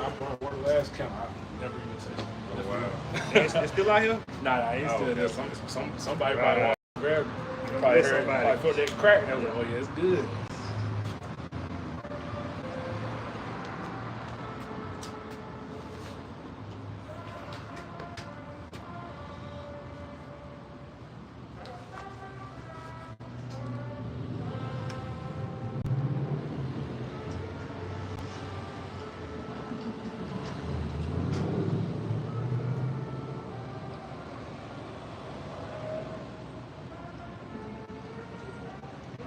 I brought one last count. I never even touched it. Oh, wow. It's still out here? Nah, it's still there. Somebody probably want to grab it. Probably felt that crack. And I was like, oh yeah, it's good.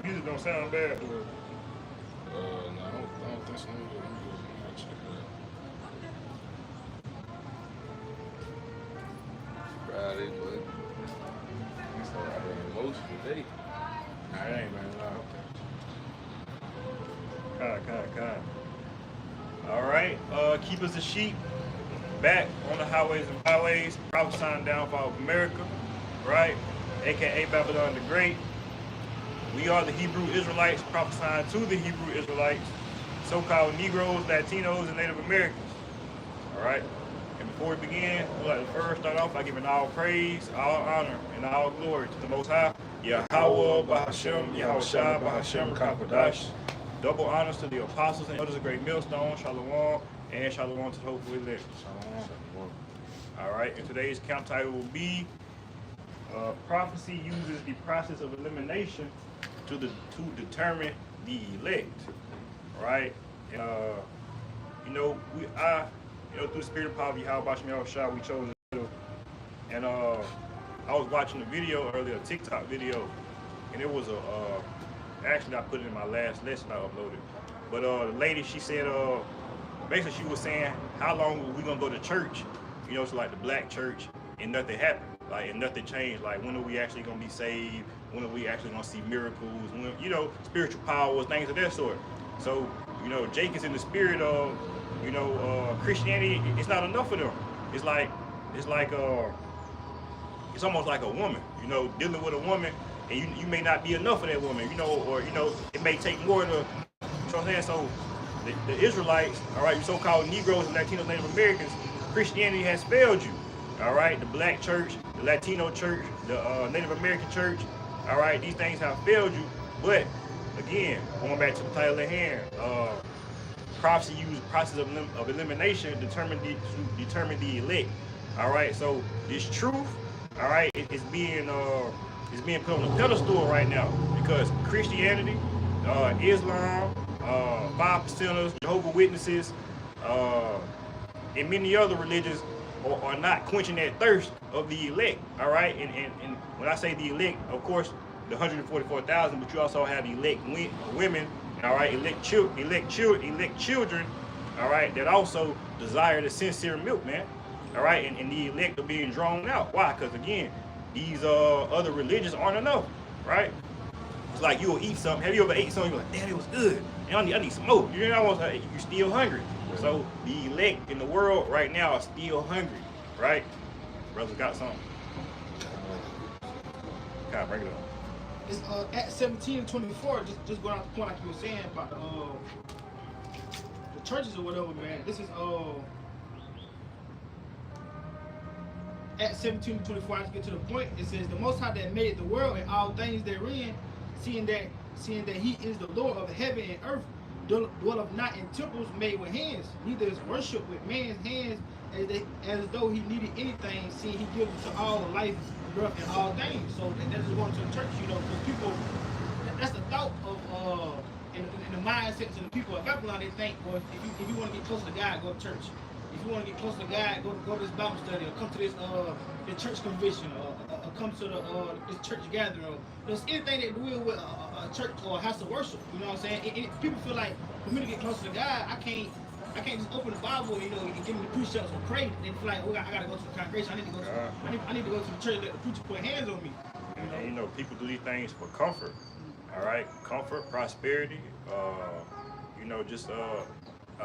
Music don't sound bad. No, I don't think so. Let me go check it out. Friday, but it's Friday emotional day. Nah, it ain't man. God. All right, keep us a sheep back on the highways and byways, prophesying downfall of America, right? AKA Babylon the Great. We are the Hebrew Israelites prophesying to the Hebrew Israelites, so-called Negroes, Latinos, and Native Americans. All right. And before we begin, we'd like to first start off by giving all praise, all honor, and all glory to the Most High, Yahweh, Bahashem, Yahushua, Bahashem, Kakwadash. Double honors to the apostles and elders of Great Millstone, Shalom, and Shalom to the hopefully elect. Shalom. All right. And today's count title will be Prophecy uses the process of elimination to determine the elect, right? And through the spirit of poverty, how about Yahushua, we chose to do. And I was watching a video earlier, a TikTok video, and it was actually I put it in my last lesson I uploaded. But the lady, she said, basically she was saying, how long are we gonna go to church? You know, it's like the black church, and nothing happened. Like, and nothing changed. Like, when are we actually gonna be saved? When are we actually gonna see miracles? When, spiritual powers, things of that sort. So, Jake is in the spirit of, Christianity. It's not enough for them. It's almost like a woman. Dealing with a woman, and you may not be enough for that woman. Or it may take more to. You know what I'm saying? So, the Israelites, all right, you so-called Negroes and Latinos, Native Americans, Christianity has failed you. All right, the black church, the Latino church, the Native American church, all right, these things have failed you. But again, going back to the title at hand, prophecy uses the process of elimination to determine the elect. All right, so this truth, all right, it's being put on a pedestal right now because Christianity, Islam, 5%ers, Jehovah's Witnesses, and many other religions are not quenching that thirst of the elect, all right? And when I say the elect, of course, the 144,000, but you also have elect women, all right, elect children, all right, that also desire the sincere milk, man, all right? And the elect are being drawn out. Why? Because, again, these other religions aren't enough, right? It's like you'll eat something. Have you ever ate something? You're like, damn, it was good. And I need some more. You're still hungry. So the elect in the world right now are still hungry, right? Brothers got something. God, bring it up. It's at 17 and 24. Just going out the point like you were saying about the churches or whatever, man. This is at 17 and 24. I just get to the point. It says the Most High that made the world and all things therein, seeing that He is the Lord of heaven and earth. Dwelleth not in temples made with hands, neither is worship with man's hands as though he needed anything, seeing he gives to all life, breath, and all things. So that's just going to the church, because people, that's the thought of, in the mindsets of the people of Babylon, they think, well, if you want to get close to God, go to church. If you want to get close to God, go to this Bible study, or come to this church convention, or come to this church gathering, or there's anything that deal with a church or a house of worship. You know what I'm saying? People feel like for me to get close to God, I can't just open the Bible, and give me the precepts and pray. They feel like, I gotta go to the congregation. I need to go to the church. Let the preacher put hands on me. And people do these things for comfort. All right, comfort, prosperity.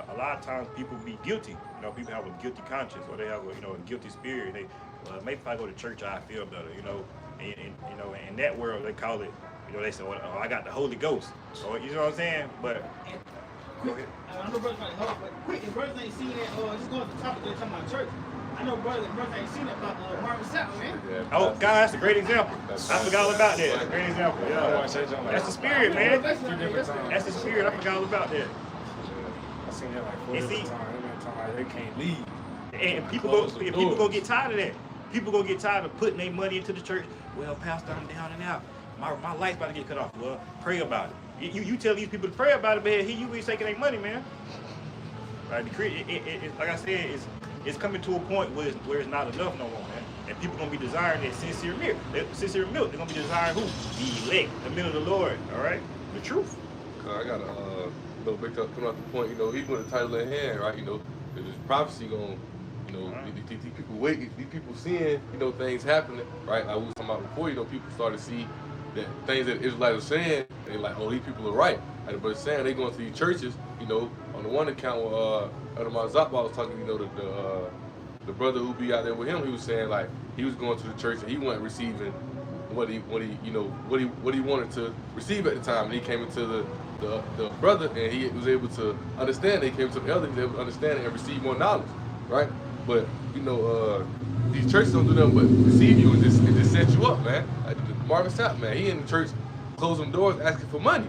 A lot of times people be guilty. People have a guilty conscience, or they have a guilty spirit. They maybe if I go to church, I feel better. And in that world they call it. They say, I got the Holy Ghost. So you know what I'm saying? But ahead. I know brothers might know, but quick, if brothers ain't seen that, just going to the topic, they're talking about church. I know brothers ain't seen that about Marvin Sapp, man. Yeah, Oh, God, that's a great example. I forgot all about that. Right. Great example. I Yeah. watched that joint like That's the spirit, man. 2 different times. That's the spirit. I forgot all about that. I seen that like 4 And see- different times. They been talking like they can't leave. And people Close the people doors. gonna get tired of that. People gonna get tired of putting their money into the church. Well, Pastor, I'm down and out. My life's about to get cut off. Well, pray about it. You tell these people to pray about it, man. You ain't taking their money, man. Right? Like I said, it's coming to a point where it's not enough no more, man. And people gonna be desiring that sincere milk. They're gonna be desiring who? The elect, the men of the Lord. All right, the truth. I got a big up coming off the point. Even with the title in hand, right? There's prophecy going. These people wait. These people seeing things happening, right? Like we was talking about before. People started to see that things that Israelites are saying. They like, oh, these people are right. Like the brother saying, they going to these churches. On the one account, under my Zappa was talking. The brother who be out there with him, he was saying like he was going to the church and he wasn't receiving what he wanted to receive at the time. And he came into the brother and he was able to understand. He came to the elder, he was able to understand it and receive more knowledge, right? But these churches don't do nothing but receive you and just set you up, man. Like Marvin Sapp, man, he in the church closing doors asking for money,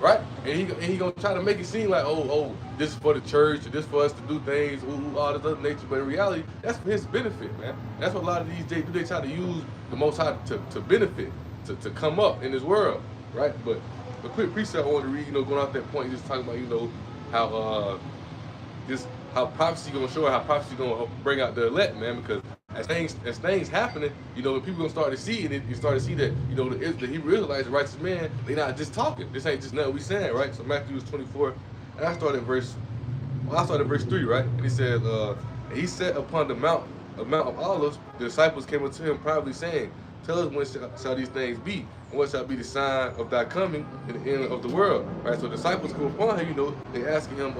right? And he gonna try to make it seem like oh this is for the church, or this for us to do things, all this other nature. But in reality, that's for his benefit, man. That's what a lot of these days do. They try to use the Most High to benefit, to come up in this world, right? But a quick precept I want to read, going off that point, just talking about how prophecy gonna show, how prophecy gonna bring out the elect, man. Because as things happening, when people gonna start to see it, you start to see that the Hebrew Israelites, the righteous man, they not just talking. This ain't just nothing we saying, right? So Matthew 24, and I started verse 3, right? And he said, and he sat upon the mount of Olives. The disciples came unto him privately, saying, tell us when shall these things be, and what shall be the sign of thy coming in the end of the world, right? So the disciples come upon him, they asking him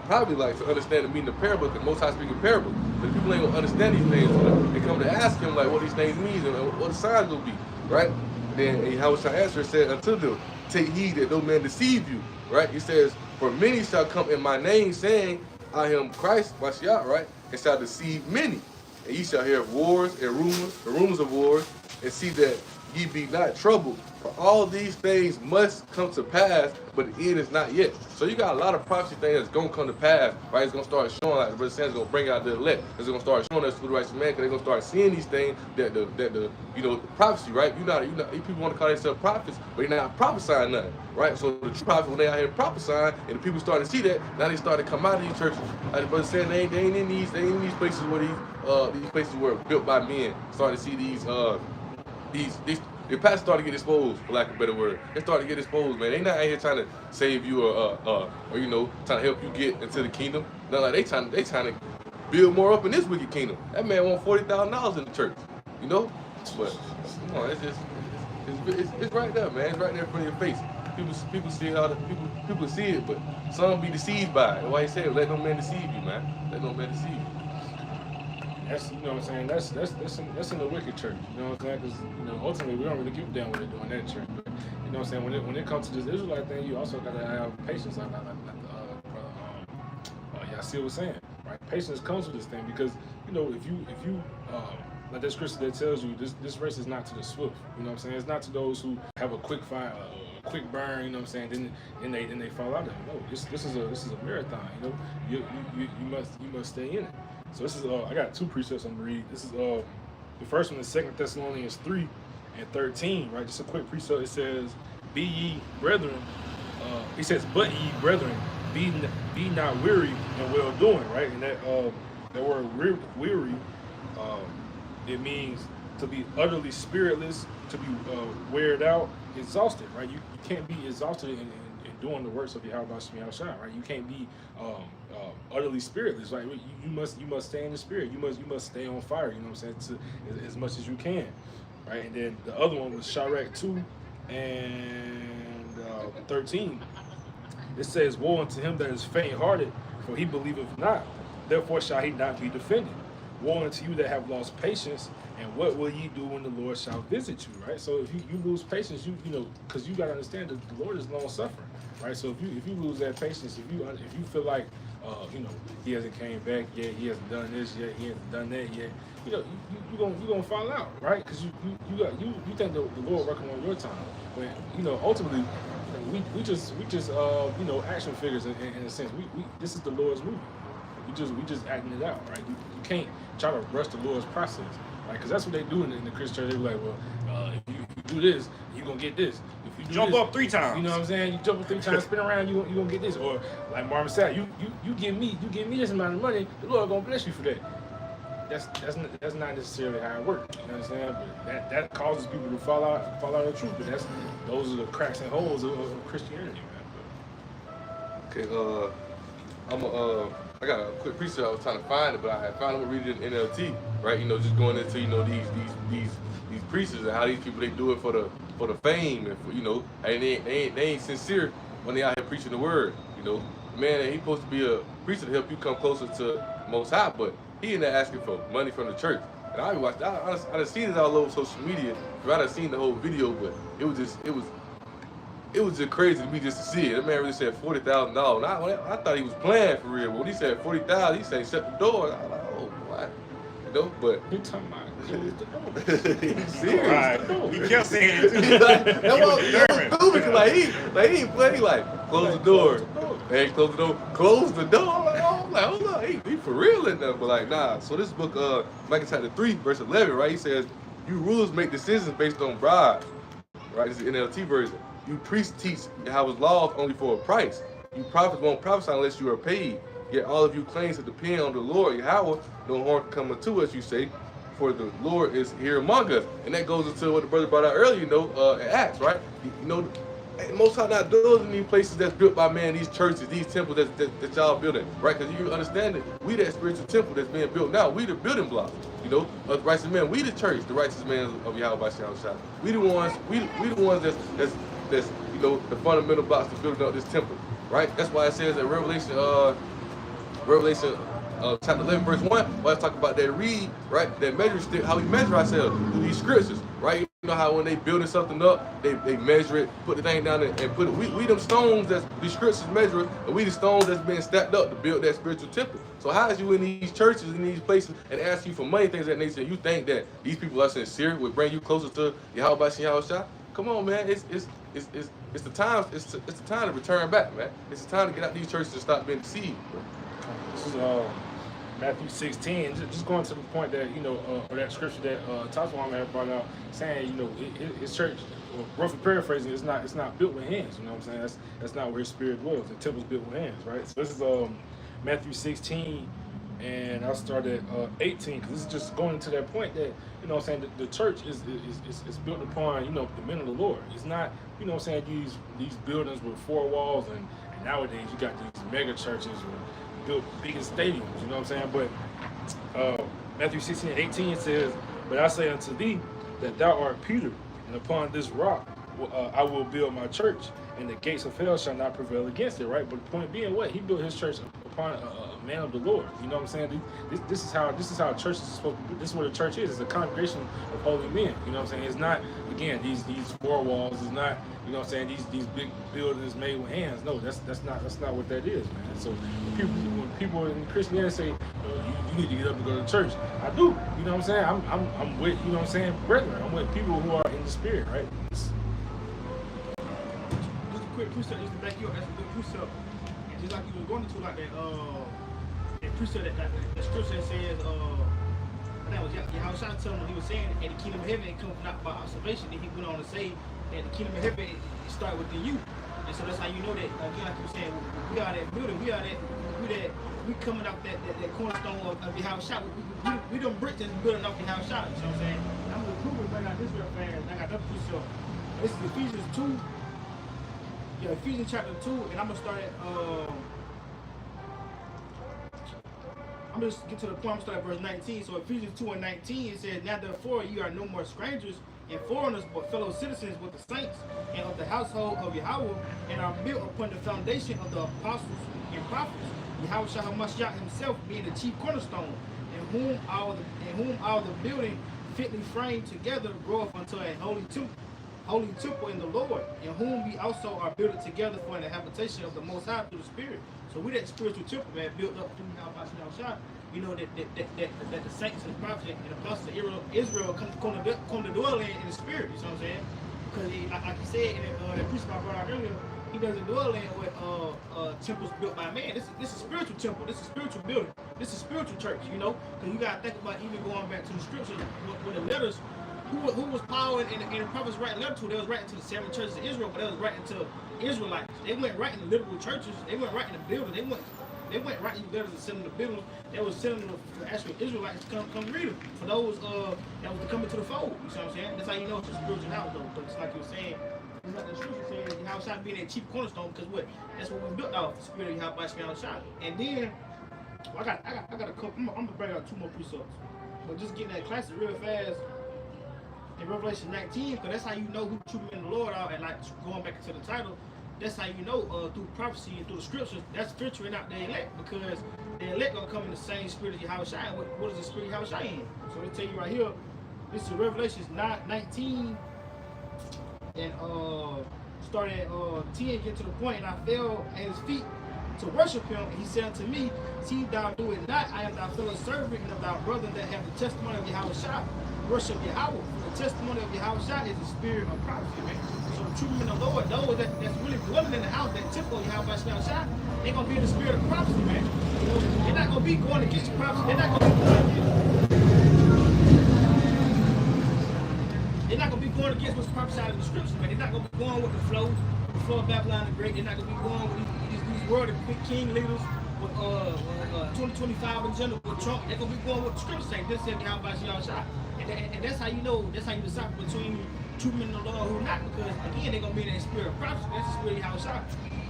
probably like to understand the meaning of parable, because Most High speaking parables. But people ain't gonna understand these things. So they come to ask him like what these things mean and what the signs will be, right? And then how shall answer said unto them, take heed that no man deceive you, right? He says, for many shall come in my name, saying, I am Christ, Mashiach, right? And shall deceive many. And ye shall hear of wars and rumors of wars, and see that ye be not troubled. For all these things must come to pass, but the end is not yet. So you got a lot of prophecy things that's gonna come to pass, right? It's gonna start showing, like the brother says, it's gonna bring out the elect. It's gonna start showing us who the righteous man, because they're gonna start seeing these things that the prophecy, right? People want to call themselves prophets, but they're not prophesying nothing, right? So the true prophets, when they out here prophesying, and the people start to see that, now they start to come out of these churches. Like the brother said, they ain't in these places where these places were built by men. Start to see these the pastors start to get exposed, for lack of a better word. They start to get exposed, man. They not out here trying to save you or trying to help you get into the kingdom. No, like they trying to build more up in this wicked kingdom. That man want $40,000 in the church, But come on, it's right there, man. It's right there in front of your face. People see it, people see it, but some be deceived by it. Why he said, let no man deceive you, man. Let no man deceive you. That's what I'm saying. That's in the wicked church. You know what I'm saying? Because ultimately we don't really give a damn what they're doing in that church. But you know what I'm saying? When it comes to this Israelite thing, you also gotta have patience, like Yasir was saying, right? Patience comes with this thing because if you like that scripture that tells you this race is not to the swift. You know what I'm saying? It's not to those who have a quick fire, a quick burn. You know what I'm saying? Then they fall out of it. No, this is a marathon. You must stay in it. So this is I got 2 precepts I'm gonna read. This is the first one is 2 Thessalonians 3:13, right? Just a quick precept. It says, "Be ye brethren." He says, "But ye brethren, be not weary in well doing." Right, and that word weary, it means to be utterly spiritless, to be wearied out, exhausted. Right, you can't be exhausted in doing the works of Yahweh Shai, right? You can't be utterly spiritless, right? You must stay in the spirit. You must stay on fire. You know what I'm saying? As much as you can, right? And then the other one was Sirach 2 and 13. It says, "Woe unto him that is faint-hearted, for he believeth not. Therefore shall he not be defended." woe unto you that have lost patience, and what will ye do when the Lord shall visit you, right? So if you lose patience, you know, because you got to understand that the Lord is long suffering, right? So if you lose that patience, if you feel like you know, he hasn't came back yet, he hasn't done this yet, he hasn't done that yet, you know, you gonna fall out, right? Because you think the Lord working on your time, when you know ultimately we just you know, action figures in a sense. We this is the Lord's movie. We just acting it out, right? You can't try to rush the Lord's process, right? Because that's what they do in the Christian church. They be like, well, if you do this, you gonna get this. If you do Jump this, up 3 times. you know what I'm saying? You jump up 3 times, spin around, you gonna get this. Or like Marvin said, you give me this amount of money, the Lord gonna bless you for that. That's not necessarily how it works. You know what I'm saying? But that causes people to fall out of the truth. But those are the cracks and holes of Christianity, man. Okay, I got a quick precept. I was trying to find it, but I found it reading in NLT, right? You know, just going into, you know, these preachers and how these people, they do it for the fame, and for, you know, and they ain't sincere when they out here preaching the word. You know, man, he's supposed to be a preacher to help you come closer to Most High, but he in there asking for money from the church. And I done seen it all over social media. I done seen the whole video, but it was just crazy to me just to see it. That man really said $40,000. I thought he was playing for real, but when he said $40,000, he said shut the door. I was like, oh, what? You know, but You talking about close the door? he's serious. Right. He kept saying it. That was determined. stupid. Like he ain't playing. He like close the door. Hey, close the door. Close the door. I'm like, hold on, he for real in there. But like, nah. So this book, Micah chapter 3, verse 11, right? He says, you rulers make decisions based on bribes. Right? This is the NLT version. You priests teach Yahweh's laws only for a price. You prophets won't prophesy unless you are paid. Yet all of you claims to depend on the Lord Yahweh. No harm can come unto us, you say, for the Lord is here among us. And that goes into what the brother brought out earlier, you know, in Acts, right? You know, most time not those in these places that's built by man, these churches, these temples that y'all building, right? Because you understand that we that spiritual temple that's being built now, we the building blocks, you know, of the righteous man. We the church, the righteous man of Yahweh by Shah. We the ones, we the ones that's you know, the fundamental blocks to building up this temple, right? That's why it says in Revelation chapter 11, verse 1, why it's talking about that reed, right? That measure stick, how we measure ourselves through these scriptures, right? You know how when they building something up, they measure it, put the thing down there and put it. We them stones that these scriptures measure it, and we the stones that's being stacked up to build that spiritual temple. So how is you in these churches, in these places, and ask you for money, things of that nature, you think that these people are sincere, would bring you closer to Yahweh by Shah? Come on, man. It's the time. It's the time to return back, man. It's the time to get out these churches and stop being deceived. This is Matthew 16. Just going to the point that, you know, or that scripture that Tasman had brought out, saying, you know, his church, well, roughly paraphrasing, it's not built with hands. You know what I'm saying? That's not where his spirit dwells. The temple's built with hands, right? So this is Matthew 16. And I'll start at 18, because this is just going to that point that, you know what I'm saying, the church is built upon, you know, the men of the Lord. It's not, you know what I'm saying, these buildings with 4 walls, and nowadays you got these mega churches built big in stadiums, you know what I'm saying? But Matthew 16 and 18 says, but I say unto thee that thou art Peter, and upon this rock I will build my church, and the gates of hell shall not prevail against it, right? But the point being, what? He built his church upon a man of the Lord. You know what I'm saying? This is how church is supposed to be. This is what a church is. It's a congregation of holy men. You know what I'm saying? It's not, again, these 4 walls. It's not, you know what I'm saying, these big buildings made with hands. No, that's not what that is, man. So when people in Christianity say, you need to get up and go to church, I do. You know what I'm saying? I'm with, you know what I'm saying, brethren. I'm with people who are in the spirit, right? Quick precept just to back you up. That's a good precept. And just like you were going into like that precept that scripture says, that was Yahweh Shah telling him, he was saying that the kingdom of heaven comes not by observation. Then he went on to say that the kingdom of heaven it starts within you. And so that's how you know that, again, like you were saying, we are that building, we coming off that cornerstone of Yahweh Shah. We them bricks that's building off Yahweh Shah. You know what I'm saying? I'm going to prove it right now this real fast. I got another precept. This is Ephesians 2. Yeah, Ephesians chapter 2, and I'm gonna start at I'm just get to the point. I'm gonna start at verse 19. So Ephesians 2 and 19, it says, now therefore you are no more strangers and foreigners, but fellow citizens with the saints and of the household of Yahweh, and are built upon the foundation of the apostles and prophets, Yahweh Shah HaMashiach himself being the chief cornerstone, in whom all the building fitly framed together groweth unto a holy temple in the Lord, in whom we also are built together for the habitation of the Most High through the Spirit. So we that spiritual temple, man, built up through Yahweh. You know that the saints and the prophets and the apostles of Israel come to dwell in the Spirit. You know what I'm saying? Because like he said in the precept I brought out earlier, he doesn't dwell in with temples built by man. This is a spiritual temple. This is a spiritual building. This is a spiritual church. You know, because you gotta think about even going back to the scriptures with the letters. Who was Paul and the prophets writing letters to? They was writing to the 7 churches of Israel, but they was writing to Israelites. They weren't writing the literal churches. They weren't writing the buildings. They weren't writing letters and sending the buildings. They was sending the actual Israelites to come read them. For those that was to come into the fold. You see what I'm saying? That's how you know it's a spiritual house, though. But it's like you were saying, the scripture says Yahweh being that chief cornerstone, because what? That's what we built off, the spirit of Yahweh. And then I got a couple. I'm gonna bring out 2 more precepts, but just getting that classic real fast. In Revelation 19, because that's how you know who true men of the Lord are, and like going back into the title, that's how you know through prophecy and through the scriptures, that's filtering out the elect, because the elect gonna come in the same spirit of Yahweh. What is the spirit of Yahweh in? So they tell you right here, this is Revelation 19, and starting at 10, get to the point, and I fell at his feet to worship him, and he said unto me, see thou do it not, I am thy fellow servant and of thy brethren that have the testimony of Yahweh. Worship Yahweh. The testimony of Yahweh is the spirit of prophecy, man. So the true men of the Lord, those that's really dwelling in the house, that temple of Yahweh, they're gonna be in the spirit of prophecy, man. You know, they're not gonna be going against the prophecy. They're not gonna be going against what's prophesied in the scriptures, man. They're not gonna be going with the flow of Babylon the Great. They're not gonna be going with these world quick king leaders with 2025 agenda with Trump. They're gonna be going with the scriptures saying this is Yahweh. And that's how you know, that's how you decipher between true men of the Lord who not, because again they're gonna be in that spirit of prophecy. That's the spirit of Yahweh.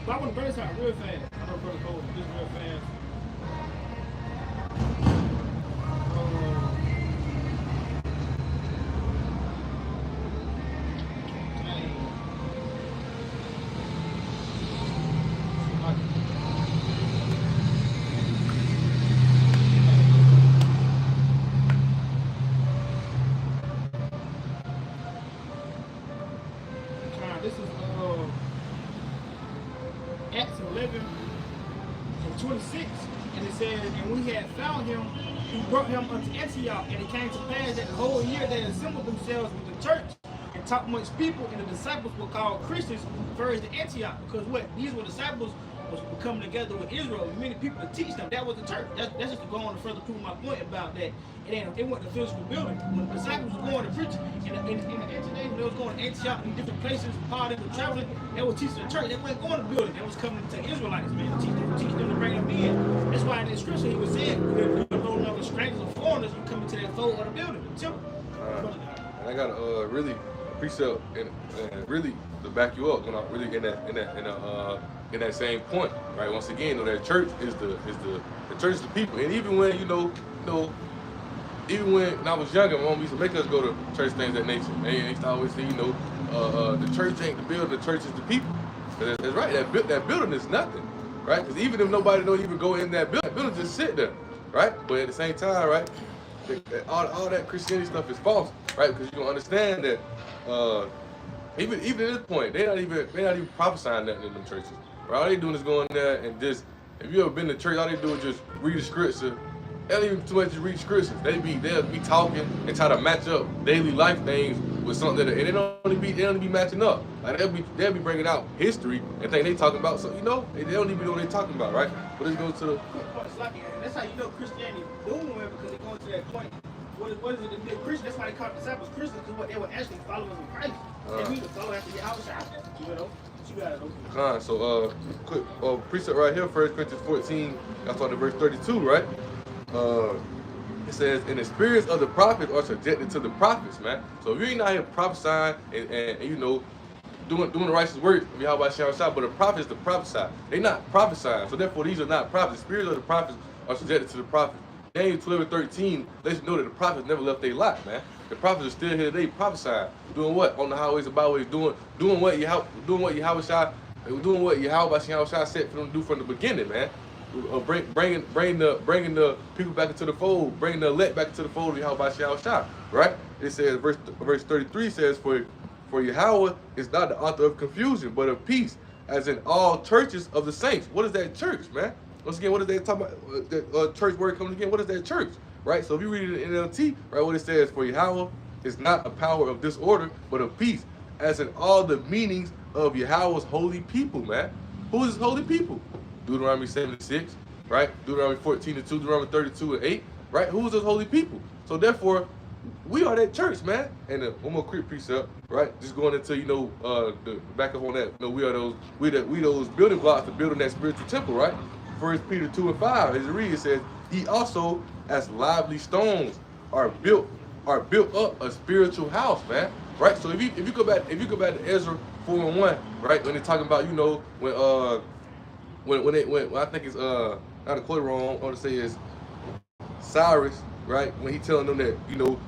But I want to bring this out real fast. I know Brother Cole, this real fast. This is Acts 11:26, and it says, and we had found him, we brought him unto Antioch, and it came to pass that the whole year they assembled themselves with the church and taught much people, and the disciples were called Christians first to Antioch, because what? These were disciples was coming together with Israel, many people to teach them. That was the church. That's just to go on to further prove my point about that. It wasn't a physical building. When the disciples were going to preach in the ancient days, when they was going to Antioch in different places, Paul, they were traveling, they were teaching the church. They weren't going to building. They was coming to Israelites, man, to teach them to bring them in. That's why in the scripture he was saying, you're no longer strangers or foreigners, you come into that fold of the building, the temple. And I got a really precept and really to back you up when I really in that same point, right? Once again, that church is the church is the people, and even when even when I was younger, my mom used to make us go to church, things of that nature. They used to always say, the church ain't the building, the church is the people. That's right. That building is nothing, right? Because even if nobody don't even go in that building just sit there, right? But at the same time, right, all that Christianity stuff is false, right? Because you don't understand that. Even at this point, they're not even prophesying nothing in them churches. Right? All they doing is going there and just, if you ever been to church, all they do is just read the scripture. They don't even too much to read scriptures. They'll be talking and try to match up daily life things with something that, and they don't even be matching up. Like they'll be bringing out history and think they talking about something, they don't even know what they talking about, right? But let's go to the that's how you know Christianity doing well, because they're going to that point. What is it? The Christian, that's why they call disciples Christians, because what they were actually followers of Christ. They need to follow after the outside. So quick precept right here, 1 Corinthians 14, I started at verse 32, right? It says, and the spirits of the prophets are subjected to the prophets, man. So if you ain't out here prophesying and doing the righteous works of Yahweh Shah, but the prophets to prophesy. They not prophesying, so therefore these are not prophets. The spirits of the prophets are subjected to the prophets. Daniel 12:13 lets you know that the prophets never left their lot, man. The prophets are still here today prophesying, doing what? On the highways and byways, doing what Yahweh Shah said for them to do from the beginning, man. bringing the people back into the fold, bringing the elect back into the fold of Yahweh Shah Shah, right? It says, verse 33 says, for Yahweh is not the author of confusion, but of peace, as in all churches of the saints. What is that church, man? Once again, what is that talking about? That church word comes again. What is that church, right? So if you read it in NLT, right, what it says, for Yahweh is not a power of disorder, but of peace, as in all the meanings of Yahweh's holy people, man. Who is his holy people? Deuteronomy 7:6, right? Deuteronomy 14:2, Deuteronomy 32:8, right? Who is those holy people? So therefore, we are that church, man. And one more quick precept, right? Just going into, the back up on that. We are those building blocks to building that spiritual temple, right? 1 Peter 2:5, as it reads, it says, "He also, as lively stones, are built up a spiritual house," man. Right? So if you go back to Ezra 4:1, right? When they're talking about, when I think it's not to quote it wrong, I want to say is Cyrus, right? When he telling them that,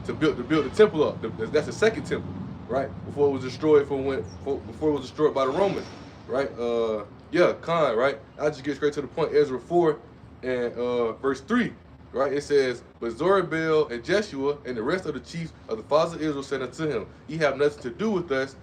to build the temple up. That's the second temple, right? Before it was destroyed before it was destroyed by the Romans, right? Khan, right? I just get straight to the point. Ezra 4 and verse 3, right? It says, "But Zorobabel and Jeshua and the rest of the chiefs of the fathers of Israel said unto him, Ye have nothing to do with us,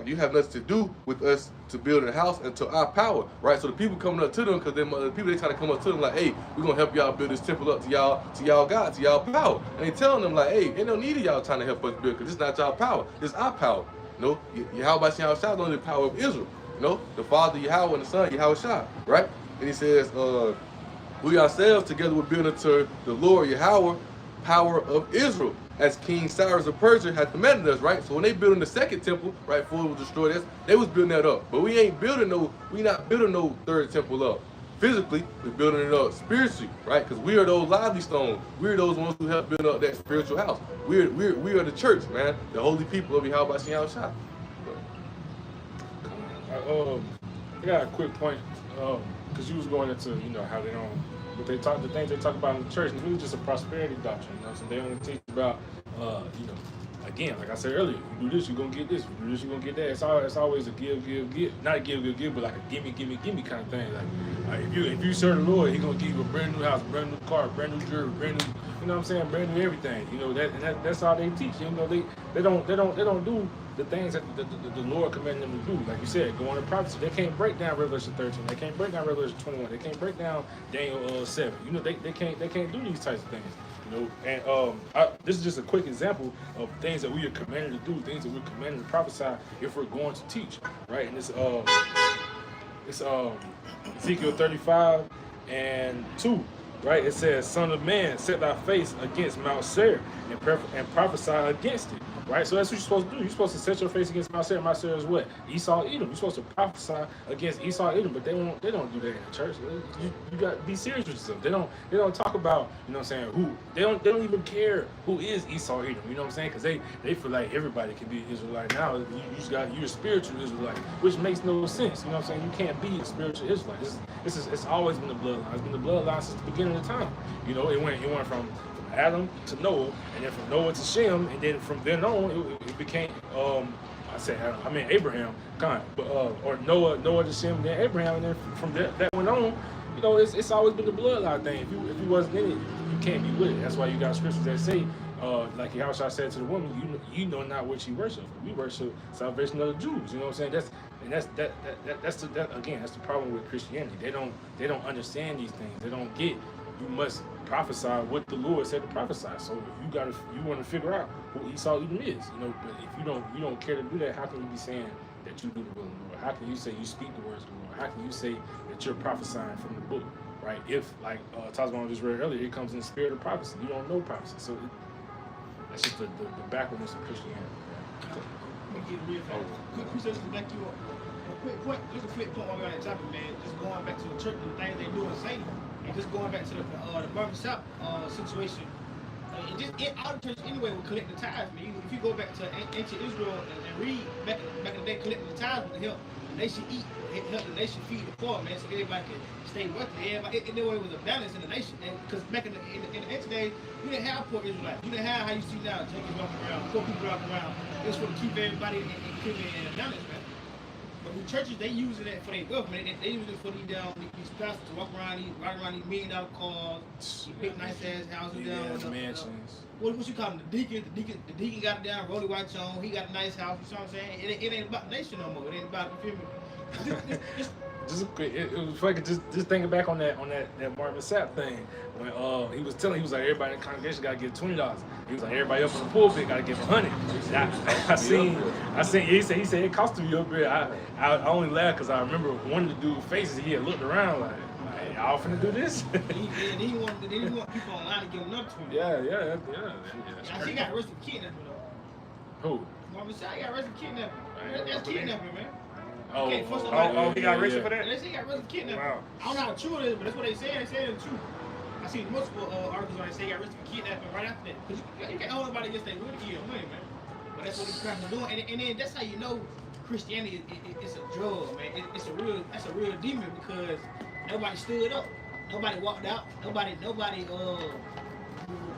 you have nothing to do with us to build a house until our power," right? So the people coming up to them, because the people, they trying to come up to them like, "Hey, we're gonna help y'all build this temple up to y'all God, to y'all power," and they telling them like, "Hey, ain't no need of y'all trying to help us build, because it's not y'all power, it's our power." Yahweh Shah Shah is only the power of Israel. The Father Yahweh and the Son Yahweh Shah, right? And he says, "We ourselves together will build unto the Lord Yahweh, power of Israel, as King Cyrus of Persia had commanded us," right? So when they building the second temple, right, before it was destroyed, they was building that up. But we not building no third temple up. Physically, we're building it up spiritually, right? Because we are those lively stones. We're those ones who help build up that spiritual house. We are the church, man, the holy people of Yahweh Shah Shah. I got a quick point, because you was going into, how they don't, the things they talk about in the church is really just a prosperity doctrine, So they only teach about, again, like I said earlier, you do this, you're gonna get this. You do this, you're gonna get that. It's always a give, not a give, but like a gimme kind of thing. Like if you serve the Lord, He's gonna give you a brand new house, brand new car, brand new jewelry, brand new, brand new everything. That's all they teach. They don't do the things that the Lord commanded them to do. Like you said, go on to prophecy. They can't break down Revelation 13. They can't break down Revelation 21. They can't break down Daniel 7. They can't do these types of things. And this is just a quick example of things that we are commanded to do, things that we're commanded to prophesy if we're going to teach, right? And it's Ezekiel 35:2, right? It says, "Son of man, set thy face against Mount Seir and prophesy against it." Right? So that's what you're supposed to do. You're supposed to set your face against Mount Seir. Mount Seir is what? Esau, Edom. You're supposed to prophesy against Esau, Edom, but they don't do that in the church. You got to be serious with yourself. They don't talk about, who. They don't even care who is Esau, Edom. You know what I'm saying? Because they feel like everybody can be an Israelite now. You're a spiritual Israelite, which makes no sense. You know what I'm saying? You can't be a spiritual Israelite. It's always been the bloodline. It's been the bloodline since the beginning of time. It went from Adam to Noah, and then from Noah to Shem, and then from then on it became Abraham, or Noah to Shem, then Abraham, and then from that went on. It's always been the bloodline thing. If you wasn't in it, you can't be with it. That's why you got scriptures that say, like Yahushua said to the woman, you know not what you worship. We worship salvation of the Jews. You know what I'm saying? That's the problem with Christianity. They don't understand these things. They don't get. You must prophesy what the Lord said to prophesy. So if you want to figure out who Esau Edom is, but if you don't care to do that, how can you be saying that you do the will of the Lord? How can you say you speak the words of the Lord? How can you say that you're prophesying from the book, right? If, like Tazman just read earlier, it comes in the spirit of prophecy. You don't know prophecy. So that's just the backwardness of Christianity. Quick presentation to back you up. Just a quick point on that topic, man. Just going back to the church and the things they do and say. And just going back to the barbershop situation, and just our church anyway will collect the tithes, man. If you go back to ancient Israel and read back in the day, collecting the tithes would help the nation eat, help the nation feed the poor, man, so everybody can stay wealthy. Everybody, it was a balance in the nation, and because back in the ancient days, you didn't have poor Israelites. You didn't have how you see now, junkies walking around, poor people walking around. It was for to keep everybody in balance, man. But we churches, they use it for their wealth, man. They use it for these pastors to walk around these $1 million cars, these big nice ass houses down with the mansions. What you call them? The deacon got it down, Rolly White on. He got a nice house. You know what I'm saying? It ain't about the nation no more. It ain't about, you feel me? Just quick, it was fucking just thinking back on that Marvin Sapp thing when he was like everybody in the congregation gotta give $20. He was like everybody up in the pulpit gotta give $100. I seen he said it cost me up there. I only laughed because I remember one of the dude's faces. He had looked around like y'all finna do this. Then he want people online to give him another $20. Yeah. Now, he got arrested for kidnapping though. Who? Marvin Sapp got arrested for kidnapping. That's kidnapping, man. Oh, he got arrested for that? They say he got arrested for kidnapping. Wow. I don't know how true it is, but that's what they say. They say it's true. I seen multiple articles where they say he got arrested for kidnapping right after that. Because you can't hold nobody against their will to give money, man. But that's what these crap are doing. And then that's how you know Christianity it's a drug, man. That's a real demon because nobody stood up. Nobody walked out. Nobody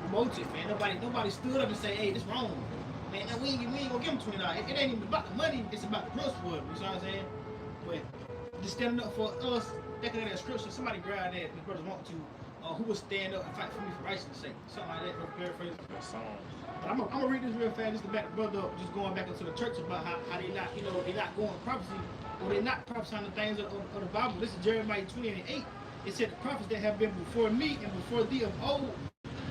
promoted, man. Nobody stood up and say, hey, this wrong. Man, now we ain't gonna give him $20. It ain't even about the money, it's about the principle. You know what I'm saying? But just standing up for us, thinking of that scripture, somebody grab that, the brothers want to, who will stand up and fight for me for righteousness' sake. Something like that, paraphrase. That song. But I'm gonna read this real fast just to back the brother up, just going back into the church about how they not, they not going prophecy, or they not prophesying the things of the Bible. This is Jeremiah 20:8. It said the prophets that have been before me and before thee of old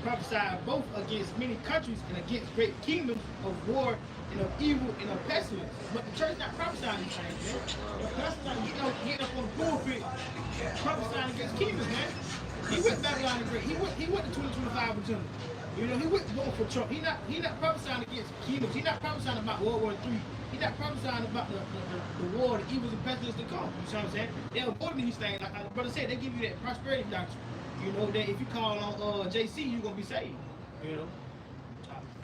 prophesied both against many countries and against great kingdoms of war and of evil and of pestilence. But the church not prophesying these things, man. The prophesying, getting up on the pulpit, prophesying against kingdoms, man. He went Babylon the Great. He went to 2025 agenda. He went going for Trump. He not prophesying against kingdoms. He not prophesying about World War III. He not prophesying about the war, the evils and pestilence to come. You know what I'm saying? They're avoiding these things. Like the brother said, they give you that prosperity doctrine. That if you call on JC, you're gonna be saved.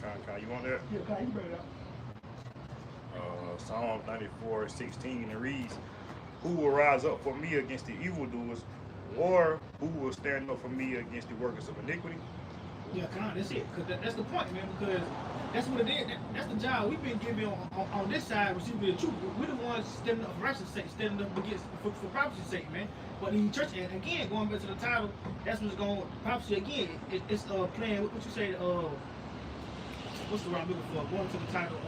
Kai, you want that? Yeah, Kai, you bring it up. Psalm 94:16, it reads, "Who will rise up for me against the evildoers, or who will stand up for me against the workers of iniquity?" Yeah, Kai, that's it. Cause that's the point, man. Because that's what it is. That's the job we've been given on this side, receiving the truth. We're the ones standing up for righteousness' sake, standing up against for prophecy's sake, man. But the church, and again, going back to the title, that's what's going prophecy again. It's playing what you say. What's the word I'm looking for? Going to the title.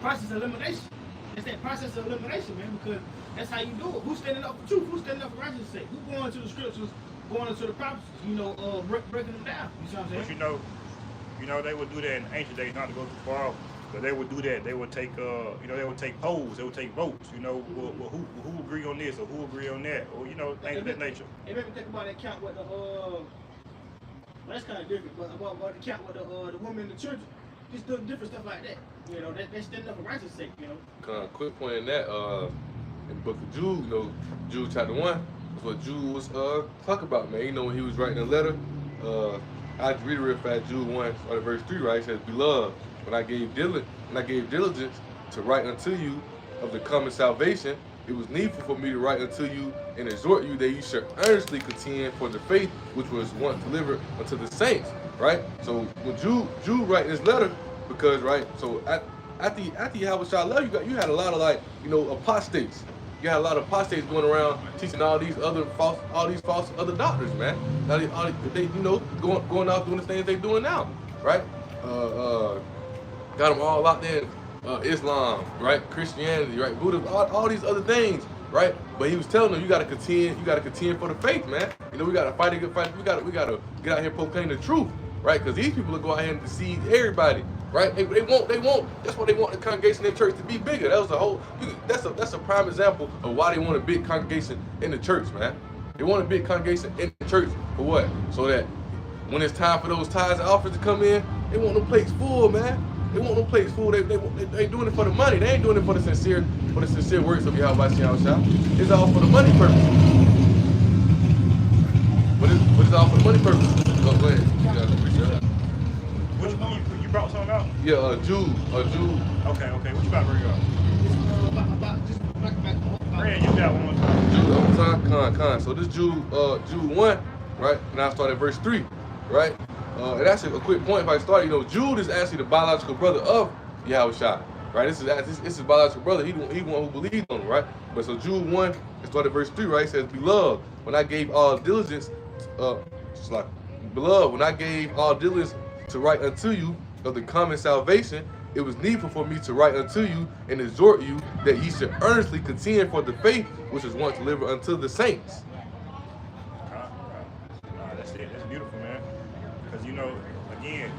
Process of elimination. It's that process of elimination, man. Because that's how you do it. Who's standing up for truth? Who's standing up for righteousness' sake? Who's going to the scriptures? Going into the prophecies? Breaking them down. You know what I'm saying? But they would do that in ancient days, not to go too far off. But they would do that. They would take, they would take polls. They would take votes. Well, who agree on this or who agree on that, or things of that nature. It made me think about that count with the that's kind of different. But about the count with the woman in the church, just doing different stuff like that. They stand up for righteousness' sake. Quick point in that, in the book of Jude, Jude chapter 1, that's what Jude was talking about, man. When he was writing a letter, I read it real fast. Jude 1, verse 3, right? It says, "Beloved, when I gave diligence to write unto you of the coming salvation, it was needful for me to write unto you and exhort you that you should earnestly contend for the faith which was once delivered unto the saints." Right? So when Jude writing this letter, because so after you have a child love, you had a lot of apostates. You had a lot of apostates going around teaching all these false other doctrines, man. They going out doing the things they doing now, right? Got them all out there. Islam, right? Christianity, right? Buddhism, all these other things, right? But he was telling them, you gotta contend for the faith, man. We gotta fight a good fight. We gotta get out here proclaiming the truth, right? Because these people will go out here and deceive everybody, right? They won't. That's why they want the congregation in the church to be bigger. That was the whole. That's a prime example of why they want a big congregation in the church, man. They want a big congregation in the church for what? So that when it's time for those tithes and offers to come in, they want no plates full, man. They want no plates full. They doing it for the money. They ain't doing it for the sincere works of Yahweh Shah. It's all for the money purpose. But it's all for the money purpose. Go ahead. You brought something out? Yeah, Jude. Okay. What you about to bring up? About just back. Man, you got one. Jude, Con. So this Jude 1, right? And I start at verse 3, right? And that's a quick point if I start. Jude is actually the biological brother of Yahushua, right? This is his biological brother. He the one who believed on him, right? But so Jude 1, it started verse 3, right? It says, Beloved, when I gave all diligence, just like, Beloved, when I gave all diligence to write unto you of the common salvation, it was needful for me to write unto you and exhort you that ye should earnestly contend for the faith which is once delivered unto the saints. That's it. That's beautiful, man. Because again,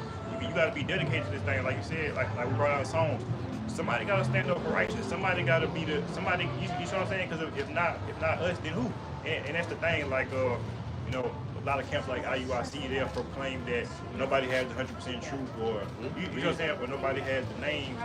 you got to be dedicated to this thing, like you said, like we brought out songs. Somebody got to stand up for righteousness. Somebody got to be somebody. You know what I'm saying? Because if not us, then who? And that's the thing. Like a lot of camps like IUIC, they'll proclaim that nobody has 100% truth, or you know what I'm saying, or nobody has the name.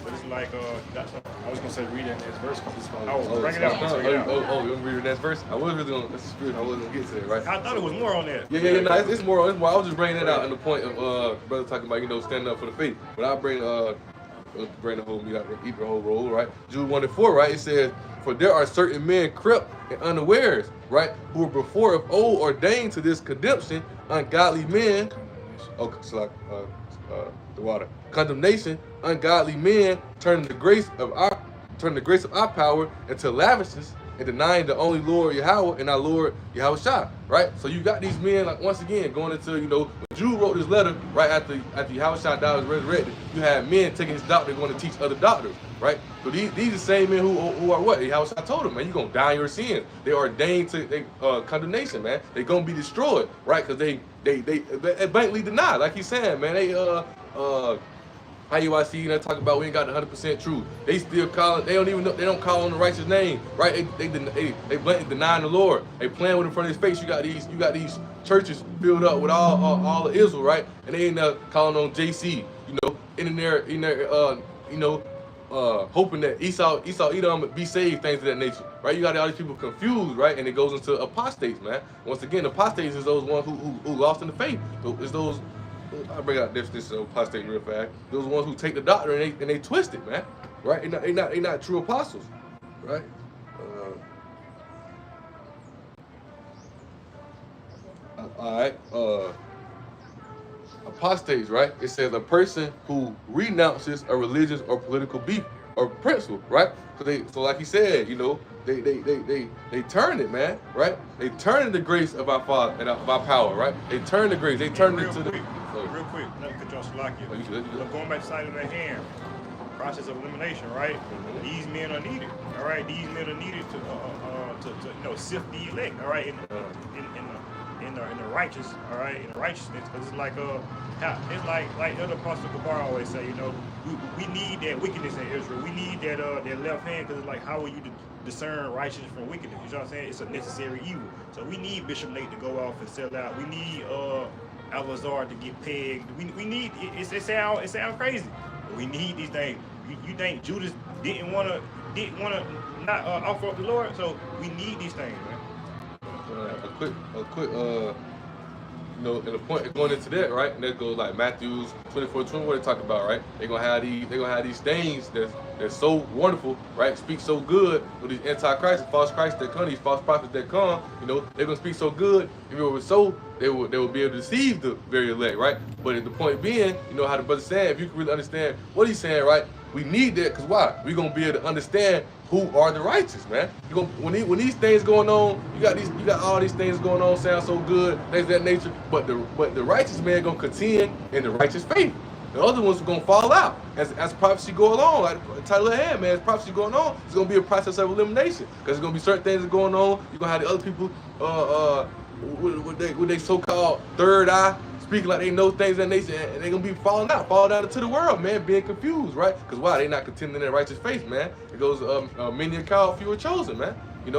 But it's like you got something. I was gonna say read that next verse because it's Bring it out. Oh, you want me to read the next verse? I was really gonna. That's the spirit. I wasn't gonna get to that, right? I thought it was more on that. Yeah. No, it's more. I was just bringing it out in the point of brother talking about standing up for the faith. But I bring the whole meat out, eat the whole roll, right? Jude 1-4, right? It says, for there are certain men crept and unawares, right, who were before of old ordained to this condemnation, ungodly men. Oh, so like the water. Condemnation, ungodly men turning the grace of our power into lavishness and denying the only Lord Yahweh and our Lord Yahweh Shah, right? So you got these men, like, once again, going into, when Jude wrote this letter, right after Yahweh Shah died was resurrected, you had men taking his doctrine, going to teach other doctors, right? So these are the same men who are what? Yahweh Shah told them, man, you're going to die in your sins. They are ordained to condemnation, man. They're going to be destroyed, right? Because they blatantly deny, like he's saying, man. They IUIC, talk about we ain't got the 100% truth. They still call it. They don't even know. They don't call on the righteous name, right? They blatantly denying the Lord. They playing with in front of His face. You got these churches filled up with all of Israel, right? And they ain't calling on JC, in there, hoping that Esau Edom be saved, things of that nature, right? You got all these people confused, right? And it goes into apostates, man. Once again, apostates is those ones who lost in the faith. It's those. I'll bring out this apostate real fast. Those ones who take the doctrine and they twist it, man. Right? They not true apostles, right? All right. Apostates, right? It says a person who renounces a religious or political beef or principle, right? So like he said, they turn it, man, right? They turn the grace of our Father and of our power, right? They turn the grace. They turn it to the. Real quick, let me cut you off, Salakia. Oh, you good. Going back to side of that hand, process of elimination, right? Mm-hmm. These men are needed, all right? These men are needed to sift the elect, all right? In the righteous, all right? In the righteousness, because it's like Elder Apostle Gabar always say, we need that wickedness in Israel. We need that left hand, because it's like, how will you discern righteousness from wickedness? You know what I'm saying? It's a necessary evil. So we need Bishop Nate to go off and sell out. We need Alazar to get pegged. We need it sound crazy, but we need these things. You think Judas didn't wanna not offer up the Lord? So we need these things, man. A quick and the point going into that, right? And that goes like Matthew 24:20, what they talk about, right? They're gonna have these things that's so wonderful, right? Speak so good with these antichrists, false Christs that come, these false prophets that come, they're gonna speak so good, if it was so, they will be able to deceive the very elect, right? But the point being, how the brother saying, if you can really understand what he's saying, right? We need that, because why? We're gonna be able to understand who are the righteous, man. When these things going on, you got all these things going on, sound so good, things of that nature. But the righteous man gonna contend in the righteous faith. The other ones are gonna fall out as prophecy go along. Like the title of the hand, man, as prophecy going on, it's gonna be a process of elimination, because there's gonna be certain things that going on. You're gonna have the other people, with they so-called third eye, speaking like they know things, and they're gonna be falling down into the world, man, being confused, right? Because why? They not contending in their righteous faith, man. It goes, many are called, few are chosen, man. Many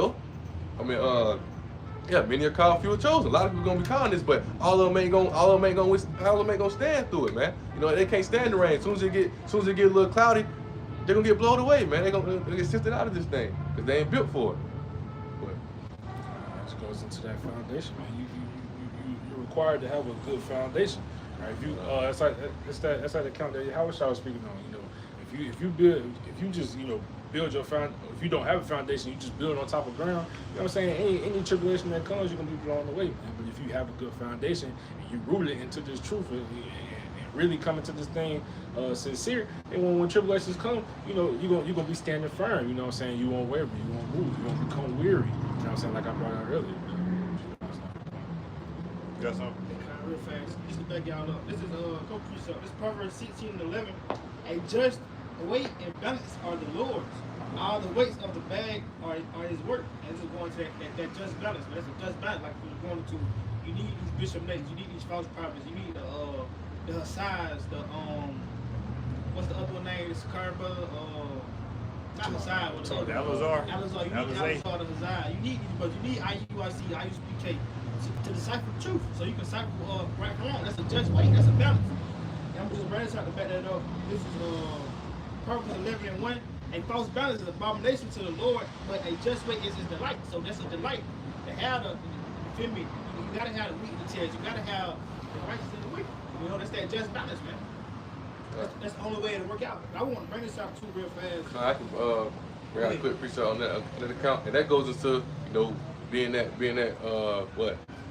are called, few are chosen. A lot of people gonna be calling this, but all of them ain't gonna stand through it, man. They can't stand the rain. As soon as it get a little cloudy, they're gonna get blown away, man. They're gonna get sifted out of this thing because they ain't built for it. It goes into that foundation, man. You're required to have a good foundation. Right? If you that's like the account that Howard Shaw was speaking on. If you build your foundation. If you don't have a foundation, you just build on top of ground. You know what I'm saying? Any tribulation that comes, you're gonna be blown away, man. But if you have a good foundation and you root it into this truth and really coming to this thing sincere. And when tribulations come, you know, you're gonna be standing firm. You know what I'm saying? You won't waver, you won't move, you won't become weary. You know what I'm saying? Like I brought out earlier. You got something? Real fast, just to back y'all up. This is couple precept. This Proverbs 16 and 11. A just weight and balance are the Lord's. All the weights of the bag are His work. And this is going to that just balance. But that's a just balance. Like we're going to, you need these bishop names, you need these false prophets, you need the Hassai's, the what's the other one name? The Sakar brother, not Hassai, but Alazar. Alazar. You need Alazar, the Hassai. You need these, but you need IUIC, IUSPK to decipher the truth, so you can decipher right from wrong. That's a just weight. That's a balance. And I'm just bringing this out to back that up. This is Proverbs 11 and 1. A false balance is abomination to the Lord, but a just weight is His delight. So that's a delight. To have the, you feel me? You gotta have the wheat and the tares. You gotta have the righteous and the wicked. You know, that's that just balance, man. That's the only way to work out. I want to bring this out too real fast. I can bring out a quick precept on that account, and that goes into, you know, being that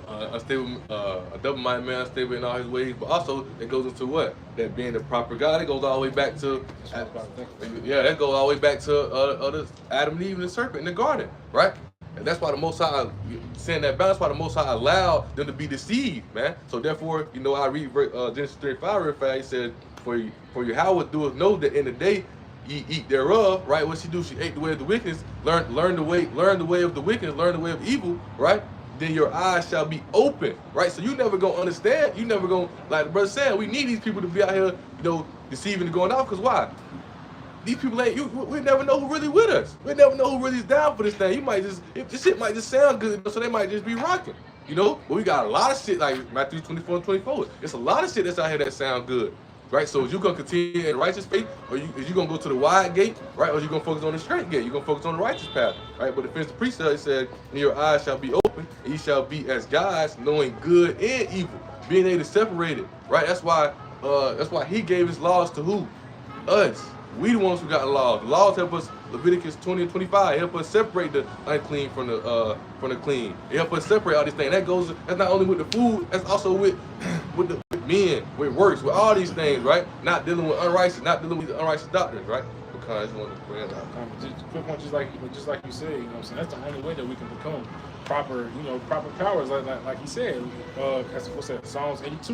unstable, a double-minded man, unstable in all his ways, but also it goes into what? That being the proper God. It goes all the way back to, that goes all the way back to Adam and Eve and the serpent in the garden, right? And that's why the Most High, saying that balance, why the Most High allowed them to be deceived, man. So therefore, you know, I read Genesis 35 real fast. He said, for Yahweh doeth know that in the day ye eat thereof, right? What she do? She ate the way of the wickedness, learn the way of the wickedness, learn the way of evil, right? Then your eyes shall be open, right? So you never gonna understand. You never gonna, like the brother said, we need these people to be out here, you know, deceiving and going off. Cause why? These people we never know who really with us. We never know who really is down for this thing. You might just, this shit might just sound good, so they might just be rocking, you know? But we got a lot of shit like Matthew 24 and 24. It's a lot of shit that's out here that sound good. Right, so is you gonna continue in righteous faith, or is you gonna go to the wide gate, right? Or is you gonna focus on the straight gate? You gonna focus on the righteous path, right? But the fifth precept, it said, and your eyes shall be open, and you shall be as gods, knowing good and evil, being able to separate it, right? That's why He gave His laws to who? Us. We the ones who got the laws. The laws help us. Leviticus 20 and 25 help us separate the unclean from the clean. It help us separate all these things. That's not only with the food. That's also with men, with works, with all these things, right? Not dealing with unrighteous doctrines, right? Because I just want to bring it out. Just quick one, just like you said, you know what I'm saying? That's the only way that we can become proper powers, like he said. What's that? Psalms 82.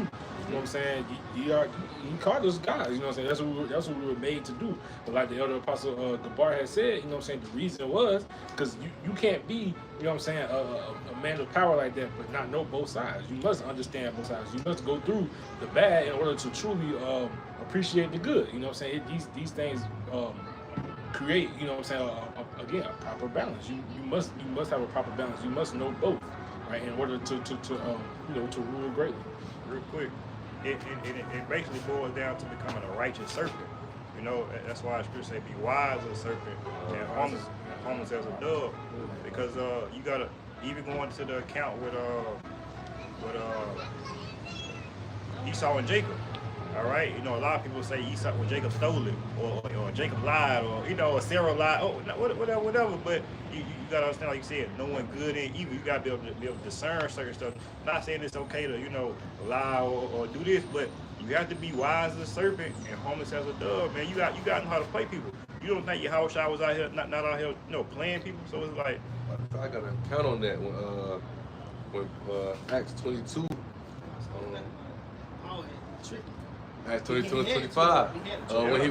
You know what I'm saying? He called us guys. You know what I'm saying? That's what we were made to do. But like the elder apostle Gabar had said, you know what I'm saying? The reason was because you can't be, you know what I'm saying, a man of power like that, but not know both sides. You must understand both sides. You must go through the bad in order to truly appreciate the good. You know what I'm saying? These things create, you know what I'm saying, again, a proper balance. You must have a proper balance. You must know both, right, in order to rule greatly. Real quick, it basically boils down to becoming a righteous serpent. You know, that's why Scripture say, "Be wise as a serpent and harmless as a dove," because you gotta even go into the account with Esau and Jacob. All right, you know, a lot of people say Esau, well, Jacob stole it, or Jacob lied, or you know, or Sarah lied, whatever. But you gotta understand, like you said, knowing good and evil. You gotta be able to discern certain stuff. Not saying it's okay to, you know, lie or do this, but you have to be wise as a serpent and harmless as a dove, man. You got to know how to play people. You don't think your house I was out here not out here, you know, playing people. So it's like, I got to count on that when Acts 22. Acts 22 and 25.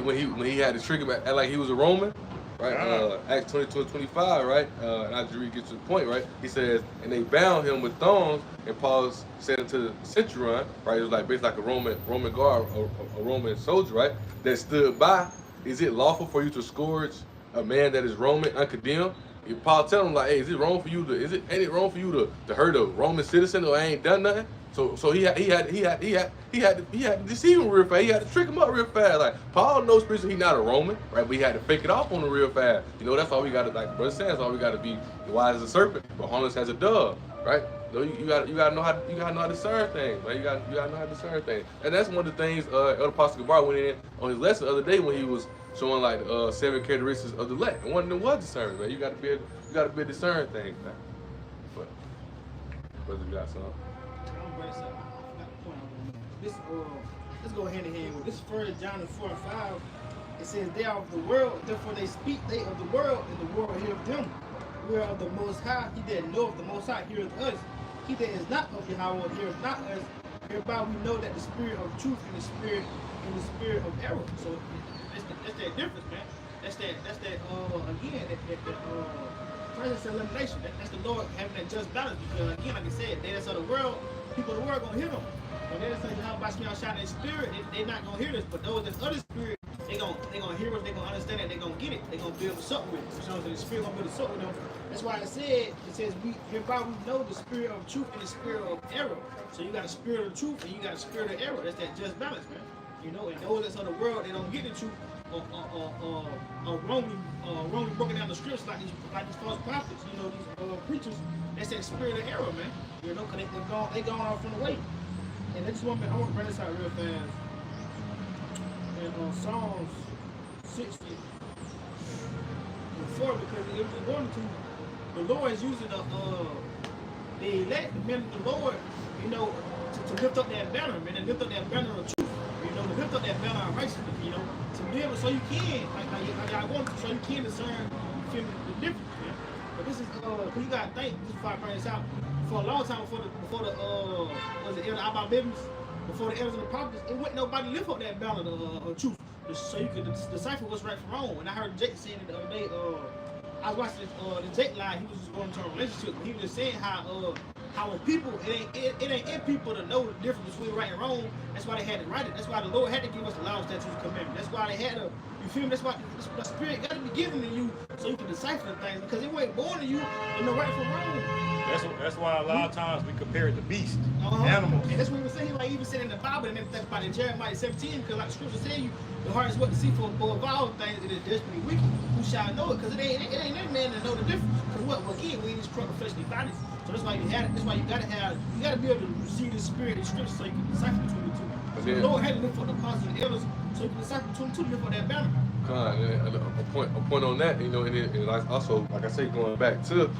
When he had to trick him act like he was a Roman, right? Acts 22 and 25, right? And I just read get to the point, right? He says, and they bound him with thongs, and Paul said unto the centurion, right? It was like basically like a Roman guard, a Roman soldier, right? That stood by. Is it lawful for you to scourge a man that is Roman uncondemned? Paul tell him like, hey, ain't it wrong for you to hurt a Roman citizen or I ain't done nothing? So he had to deceive him real fast. He had to trick him up real fast. Like Paul knows spiritually he's not a Roman, right? But he had to fake it off on him real fast. You know, that's all we gotta, like brother says, all we gotta be wise as a serpent, but harmless as a dove, right? So you gotta know how to discern things, right? You gotta know how to discern things. And that's one of the things Elder Apostle Gabar went in on his lesson the other day when he was showing like 7 characteristics of the elect. And one of them was discernment, man. You gotta be able to discern things, man. But brother, you got something? This let's go hand in hand with this. 1 John 4 and 5. It says, they are of the world, therefore they speak, they of the world, and the world heareth them. We are of the Most High, he that knoweth the Most High heareth us. He that is not of Yahweh heareth not us. Hereby we know that the spirit of truth and the spirit of error. So that's that difference, man. That's that again, presence and elimination. That's the Lord having that just balance. Because again, like I said, they that's of the world, people of the world gonna hear them. When they say how about me outside their spirit, they're not gonna hear this. But those that's other spirit, they gonna hear us, they gonna understand it, they gonna get it, they gonna build us up with it. So the spirit gonna build us up with them. That's why it says hereby we know the spirit of truth and the spirit of error. So you got a spirit of truth and you got a spirit of error. That's that just balance, man. You know, and those that's of the world, they don't get the truth wrongly broken down the scripts like these false prophets, you know, these preachers. That's that spirit of error, man. You know, because they gone off from the way. And I want to bring this out real fast. In Psalms 60 and 4, because it was going to, the Lord is using the elect, the men of the Lord, you know, to lift up that banner, man, and lift up that banner of truth, you know, to lift up that banner of righteousness, you know, to be able, so you can, like I want to, so you can discern the difference, man. But this is, because you got to think, this is before I bring this out, for a long time before the was it Elder Abba Bibbins, before the elders and the prophets, it wouldn't nobody lift up that banner of truth, so you could decipher what's right from wrong. And I heard Jake saying it the other day, I was watching the Jake line, he was just going into a relationship, and he was just saying how when people, it ain't in people to know the difference between right and wrong. That's why they had to write it. That's why the Lord had to give us the law, statutes, and commandments. That's why they had to, you feel me? That's why the Spirit got to be given to you so you can decipher the things, because it wasn't born to you to know right from wrong. That's why a lot of times we compare it to beasts, animals. And that's what we were saying, like even said in the Bible, and then that's about in Jeremiah 17, because like the scripture tell you, the heart is what to see for of all things, it is desperately wicked. Who shall know it? Because it ain't that man to know the difference. Because what? Well, again, we in these corrupt fleshly bodies. So that's why you had it. That's why you gotta be able to receive the spirit of scripture so you can decipher between the two. So the Lord had to look for the apostles and the elders so you can decipher between the two, live for that banner. A point on that, you know, and also, like I say, going back to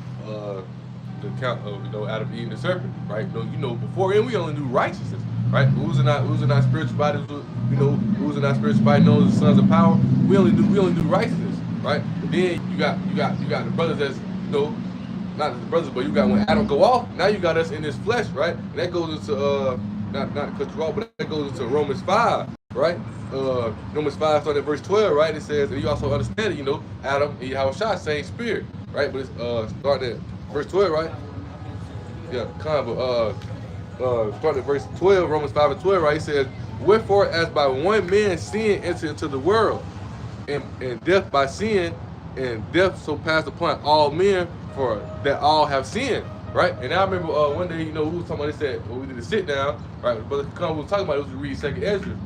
the account of, you know, Adam eating the serpent, right? You know, before we only knew righteousness, right? Who's in our spiritual bodies, you know, who's in our spiritual body known as the sons of power. We only knew righteousness, right? But then you got the brothers that's, you know, not the brothers, but you got when Adam go off, now you got us in this flesh, right? And that goes into not to cut you off, but that goes into Romans 5, right? Romans 5 starting at verse 12, right? It says, and you also understand it, you know, Adam and Yahushua, same spirit, right? But it's starting at verse 12, right? Yeah, starting at verse 12, Romans 5 and 12, right? It says, wherefore as by one man sin entered into the world, and death by sin, and death so passed upon all men, for that all have sinned, right? And I remember one day, you know, we was talking about, they said, well, we did a sit down, right? Brother Khan was talking about it, was to read 2nd Ezra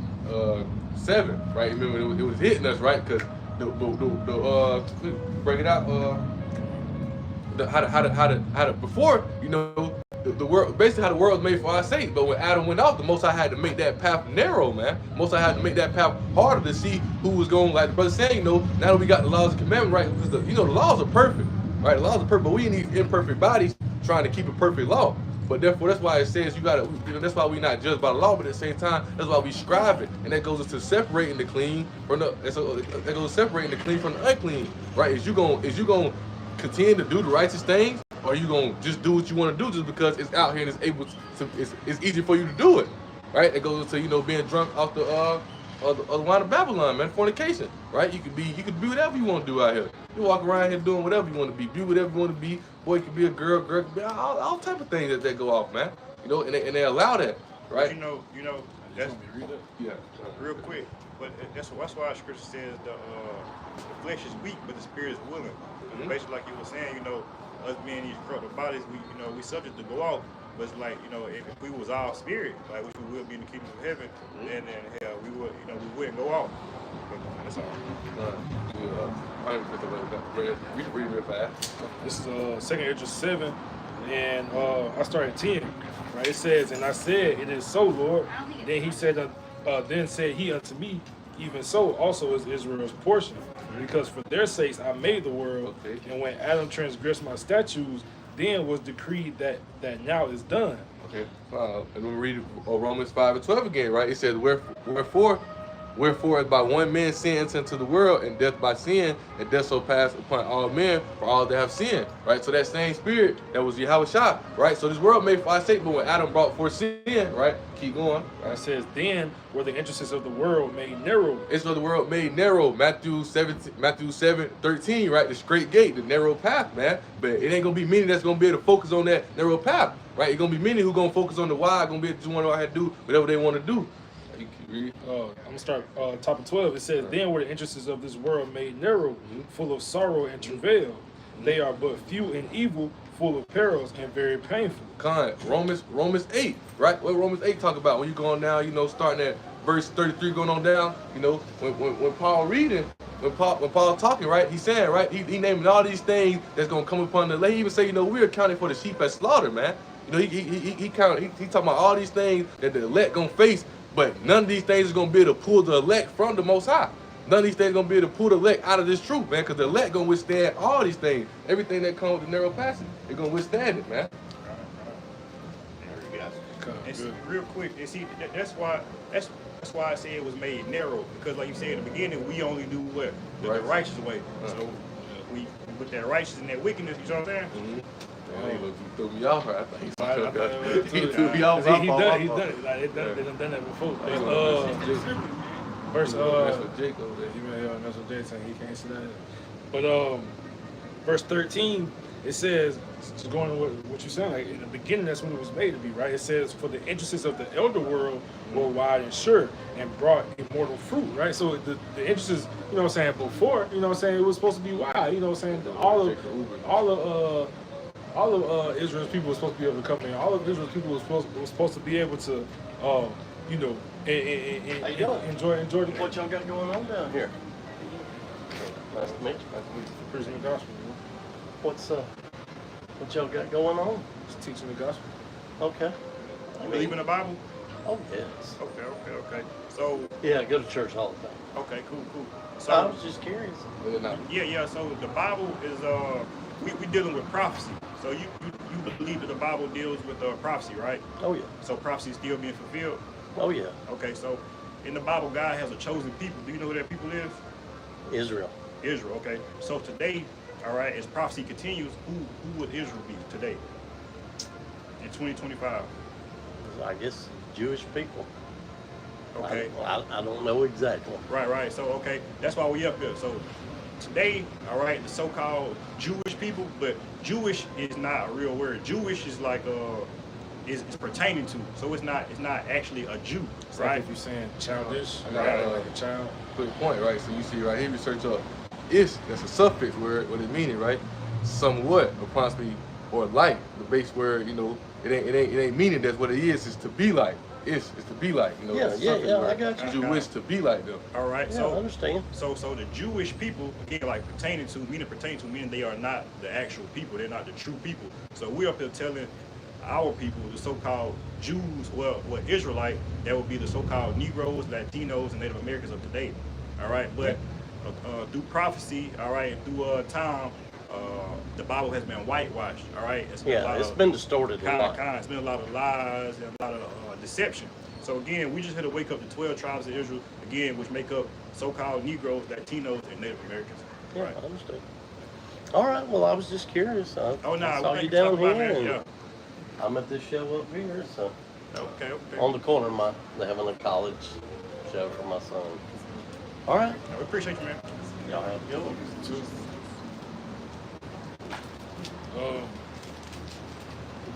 7, right? Remember, it was hitting us, right? Because break it out, how to before, you know, the world, basically how the world was made for our sake. But when Adam went off, the Most High had to make that path narrow, man. Most High had to make that path harder to see who was going, like the brother saying, you know, now that we got the laws and commandments, right? Because you know, the laws are perfect, right? The laws are perfect, but we in these imperfect bodies trying to keep a perfect law. But therefore, that's why it says you gotta, you know, that's why we not judged by the law, but at the same time, that's why we scribe it. And that goes into separating the clean from the, that goes separating the clean from the unclean, right? Is you gonna continue to do the righteous things, or you gonna just do what you want to do just because it's out here and it's able to, it's easy for you to do it, right? It goes into, you know, being drunk off the wine of Babylon, man, fornication, right? You could be whatever you want to do out here. You walk around here doing whatever you want to be whatever you want to be. Boy, you could be a girl could be all type of things that go off, man. You know, and they allow that, right? You know, that's yeah. Real quick, but that's why Scripture says the flesh is weak, but the spirit is willing. Mm-hmm. Basically, like you were saying, you know, us being these corrupt bodies, we subject to go off. But it's like, you know, if we was all spirit, like which we will be in the kingdom of heaven, and then hell, we wouldn't go off. But that's all. We can read real fast. This is 2nd Ezra 7, and I start at 10. Right, it says, and I said, it is so, Lord. Then he said, then said he unto me, even so also is Israel's portion, because for their sakes I made the world, and when Adam transgressed my statutes, then was decreed that now is done. Okay. And we read Romans 5:12 again, right? It says, Wherefore, as by one man sin entered into the world, and death by sin, and death so passed upon all men, for all that have sinned, right? So that same spirit that was Yahushua, right? So this world made for our sake, but when Adam brought forth sin, right? Keep going. It says, then were the entrances of the world made narrow. It's for the world made narrow. Matthew 7:13, right? The straight gate, the narrow path, man. But it ain't gonna be many that's gonna be able to focus on that narrow path, right? It's gonna be many who gonna focus on the wide, gonna be able to do what I had to do, whatever they want to do. You can read. I'm gonna start top of 12. It says, then were the entrances of this world made narrow, full of sorrow and travail. They are but few and evil, full of perils and very painful. Romans 8, right? What Romans 8 talk about? When you going down, starting at verse 33 going on down, when Paul reading, when Paul talking, right? He's saying, right? He naming all these things that's gonna come upon the land. He even say, we're accounting for the sheep at slaughter, man. He talking about all these things that the elect gonna face, but none of these things is gonna be able to pull the elect from the Most High. None of these things gonna be able to pull the elect out of this truth, man, because the elect gonna withstand all these things. Everything that comes with the narrow passage, they're gonna withstand it, man. And see, real quick, and see that's why I say it was made narrow, because like you said in the beginning, we only do what the righteous way. So we put that righteous and that wickedness. You know what I'm saying? Mm-hmm. He threw me off. I think he threw me off. He done it. Like, they done that before. Verse that's what Jake over there. That's what Jake saying. He can't see that. But verse 13, it says, just going to what you're saying, like in the beginning, that's when it was made to be, right? It says, for the entrances of the elder world were wide and sure, and brought immortal fruit, right? So the entrances, before, it was supposed to be wide, all of Israel's people were supposed to be able to come in. All of Israel's people were supposed to be able to, enjoy the. What y'all got going on down here? Nice to meet you. Preaching the gospel. What y'all got going on? Just teaching the gospel. Okay. You believe in the Bible? Oh yes. Okay. So yeah, I go to church all the time. okay, cool. So I was just curious. Yeah. So the Bible is we dealing with prophecy. So you believe that the Bible deals with prophecy, right? Oh yeah. So prophecy is still being fulfilled. Oh yeah. Okay, so in the Bible, God has a chosen people. Do you know who that people is? Israel. Israel. Okay. So today, all right, as prophecy continues, who would Israel be today in 2025? I guess Jewish people. Okay. I don't know exactly. Right. So okay, that's why we up here. So today, all right, the so-called Jewish people, but Jewish is not a real word. Jewish is like is pertaining to. So it's not actually a Jew, It's right? like if you're saying childish, like a child. Good point, right? So you see right here, we search up is, that's a suffix word, what it meaning, right? Somewhat, approximately, or like, the base word, it ain't meaning that's what it is to be like. It's to be like, Yeah, I got you. Jewish to be like them. All right, Yeah, so I understand. So the Jewish people, again, like pertaining to, meaning they are not the actual people. They're not the true people. So we're up here telling our people, the so-called Jews, well, Israelite, that would be the so-called Negroes, Latinos, and Native Americans of today. All right, but through prophecy, all right, and through time, the Bible has been whitewashed. All right, It's been distorted a lot. It's been a lot of lies and a lot of deception. So again, we just had to wake up the 12 tribes of Israel again, which make up so-called Negroes, Latinos, and Native Americans. Yeah, Right. I understand. All right, well, I was just curious. I saw you we down here, that, and yeah. I'm at this show up here, so Okay. on the corner, they're having a college show for my son. All right, We appreciate you, man. y'all have a good one.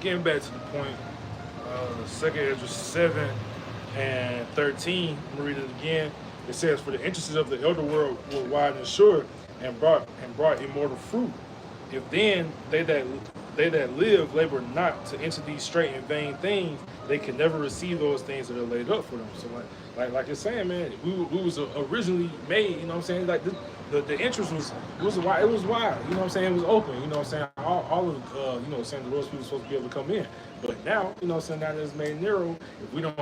Getting back to the point, 2nd Ezra 7 and 13, I'm gonna read it again. It says, for the entrances of the elder world were wide and sure, and brought immortal fruit. If then they that live labor not to enter these straight and vain things, they can never receive those things that are laid up for them. So like you're saying, man, we was originally made, you know what I'm saying? Like the entrance was wide, you know what I'm saying? It was open, you know what I'm saying? All of saying the Lord's people were supposed to be able to come in. But now, you know what I'm saying, now that it's made narrow, if we don't,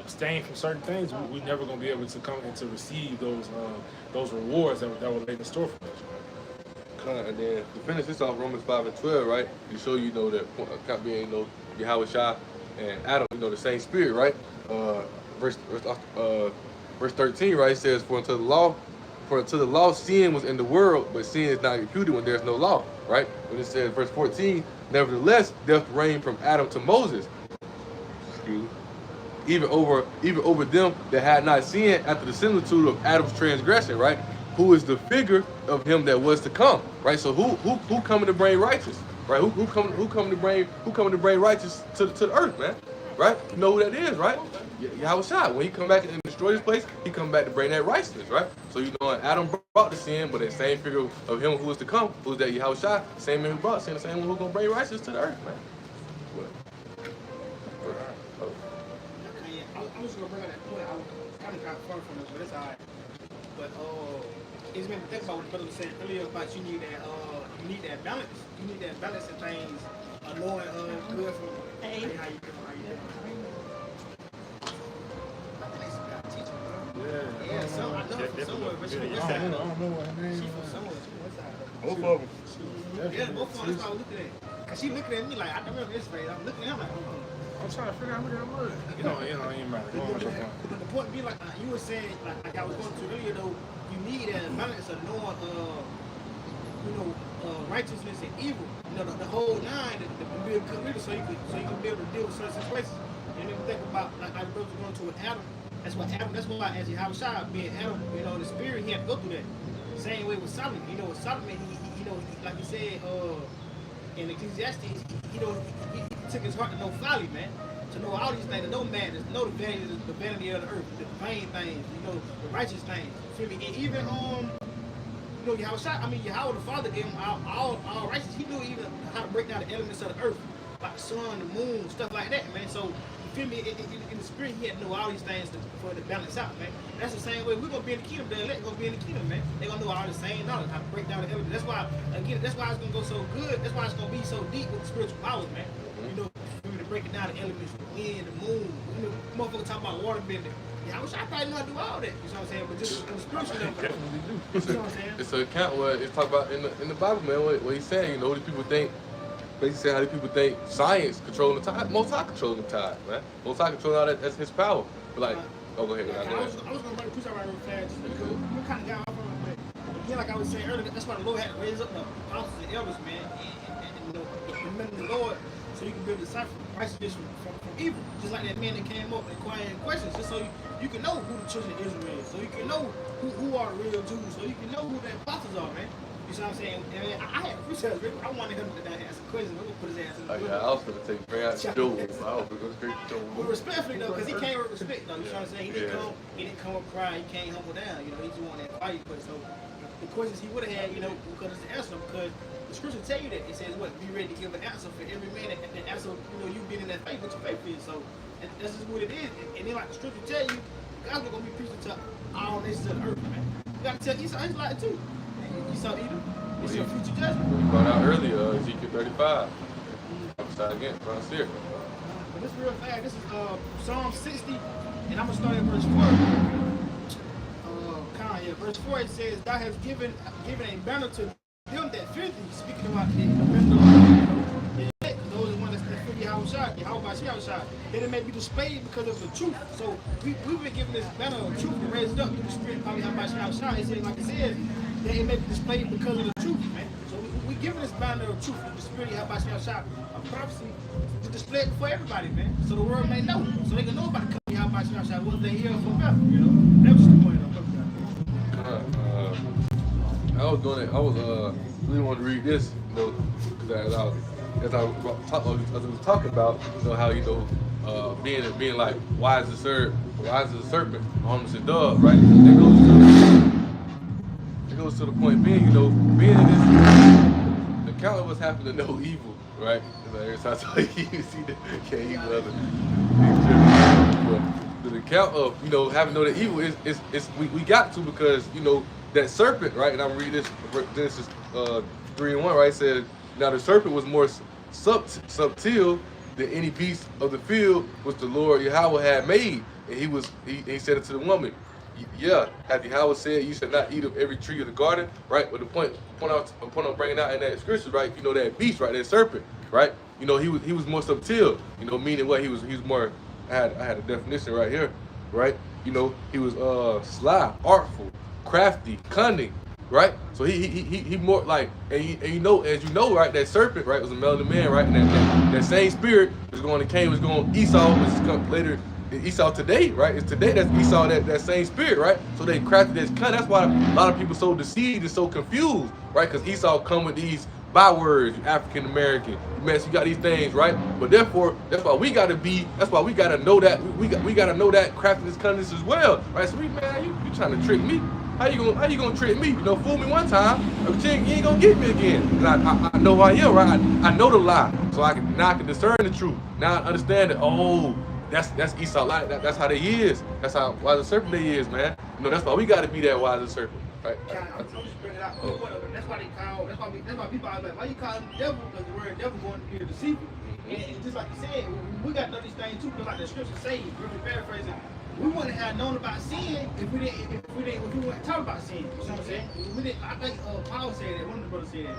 abstain from certain things, we're never gonna be able to come and to receive those rewards that were laid in store for us. And then to finish this off, Romans 5:12, right? To show you know that account being, you know, Yahweh Shai and Adam, you know, the same spirit, right? Verse 13, right? It says, For unto the law, sin was in the world, but sin is not imputed when there's no law, right? When it says, verse 14, nevertheless, death reigned from Adam to Moses. Excuse me. Even over them that had not sinned after the similitude of Adam's transgression, right? Who is the figure of him that was to come, right? So who coming to bring righteous, right? Who coming to bring righteous to the earth, man, right? You know who that is, right? Yahweh Shai. When he come back and destroy this place, he come back to bring that righteousness, right? So you know Adam brought the sin, but that same figure of him who is to come, who is that Yahweh Shai, same man who brought sin, the same one who's gonna bring righteousness to the earth, man. I was gonna bring up that point. I was kind of far from it, but it's alright. But it's made me think about what the brother was saying earlier about you need that balance. You need that balance in things. Knowing good from hey, how you doing? How you doing? I think they got a teacher, bro. Yeah. So I know from somewhere, but she from West Side. I don't know what her name is. She from somewhere. She from West Side. Both of them. Yeah, both of them. That's what I was looking at. Cause she looking at me like I remember this face. I'm looking at her like, I'm trying to figure out who that was. You know, it ain't matter. Go on with your point. The point be like you were saying, like I was going to earlier though, you need a balance of knowing, righteousness and evil. You know, the whole nine to be a good leader, so you can be able to deal with certain situations. And then think about like how the brothers going to with Adam. That's why as Yahweh Shai being Adam, you know, the spirit he had to go through that. Same way with Solomon. You know, with Solomon, he like you said, in Ecclesiastes, he took his heart to know folly, man. To know all these things, to know madness, to know the vanity of the earth, the vain things, you know, the righteous things. You feel me? And even Yahweh the Father gave him all righteous. He knew even how to break down the elements of the earth, like the sun, the moon, stuff like that, man. So you feel me? In the spirit, he had to know all these things for it to balance out, man. And that's the same way we're gonna be in the kingdom. The elect gonna be in the kingdom, man. They're gonna know all the same knowledge, how to break down the elements. That's why it's gonna go so good. That's why it's gonna be so deep with the spiritual powers, man. You know, for me to break it down the elements, the wind, the moon. You know, motherfucker talk about water bending. Yeah, I wish I probably know how to do all that. You know what I'm saying? But just on the spiritual level, you know what I'm saying? It's an account where it's talked about in the Bible, man. What he's saying, you know, these people think. Basically, saying how these people think science controlling the tide. Most High controlling the tide, man. Most High controlling all that. That's his power. But like, go ahead. I was gonna bring a piece out right real fast because we kind of got off on it. But again, like I was saying earlier, that's why the Lord had to raise up the apostles and elders, man, and remember the Lord, so you can be able to decipher righteousness from evil. Just like that man that came up and inquiring questions, just so you can know who the children of Israel is, so you can know who are the real Jews, so you can know who the apostles are, man. You see what I'm saying? And I had research. I wanted him to answer questions. We're gonna put his ass in the yeah, I was gonna take straight out the door. I was gonna go straight to the door. But respectfully though, because he came with respect though. You know what I'm saying? He didn't come up crying. He can't humble down. You know, he just wanted that quiet question. So the questions he would have had, you know, because it's the answer. Because the scripture tell you that it says what? Be ready to give an answer for every man that answer. You know, you been in that faith, what your faith is. So that's just what it is. And then like the scripture tell you, God's gonna be preaching to all nations of the earth, man. You gotta tell Esau he's like it too. Esau Edom. It's your future judgment. We brought out earlier, Ezekiel 35. Start again, right here. But this real fast. This is Psalm 60, and I'm gonna start at verse 4. Verse 4 it says, "Thou hast given a banner to them that fear thee." Speaking about the elect, those are the ones that fear Yahweh Shai, that it may be displayed because of the truth. So we've been given this banner of truth and raised up through the spirit of Yahweh Shai. It says, like it says, that it may be displayed because of the truth, man. So we giving this banner of truth, the spirit of Yahweh Shai, a prophecy to display it for everybody, man. So the world may know, so they can know about the coming of Yahweh Shai, whether they hear or forever, you know. That was the point I'm talking about. I was doing it. I was really wanted to read this, you know, because as I was talking about, you know, how being like wise as a serpent, harmless as a dove, right? It goes to the point being, you know, being in this, the count of us having to know evil, right? Because every time you see the can't evil other. But the count of, you know, having to know that evil is we got to, because, you know, that serpent, right? And I'm reading this Genesis 3:1, right? It said, now the serpent was more subtle than any beast of the field which the Lord Yahweh had made. And he said it to the woman, yeah, as Howard said, you should not eat of every tree of the garden, right? But the point I'm bringing out in that scripture, right? You know, that beast, right? That serpent, right? You know, he was more subtle, you know, meaning what he was more. I had a definition right here, right? You know, he was sly, artful, crafty, cunning, right? So he more like, and you know, as you know, right? That serpent, right, was a melanin man, right? And that same spirit was going to Cain, was going Esau, which is come later. Esau today, right? It's today that's Esau, that same spirit, right? So they crafted this cunning. That's why a lot of people so deceived and so confused, right? Because Esau come with these bywords, you African American, you man, so you got these things, right? But therefore, that's why we gotta know that we gotta know that craftiness, cunningness as well, right? So man, you trying to trick me? How you gonna trick me? You know, fool me one time, you ain't gonna get me again. Cause I know who I am, right? I know the lie, so I can discern the truth. Now I understand that. Oh, that's Esau like that's how they is. That's how wise a serpent they is, man. You know, that's why we gotta be that wise as serpent, right? I'm just bringing it out. That's why people are like, why you call him the devil? Because the word devil going to be a deceiver. And just like you said, we got to know these things too, because like the scripture say, really paraphrasing, we wouldn't have known about sin if we wouldn't talk about sin. You know what I'm saying? I think Paul said that, one of the brothers said that.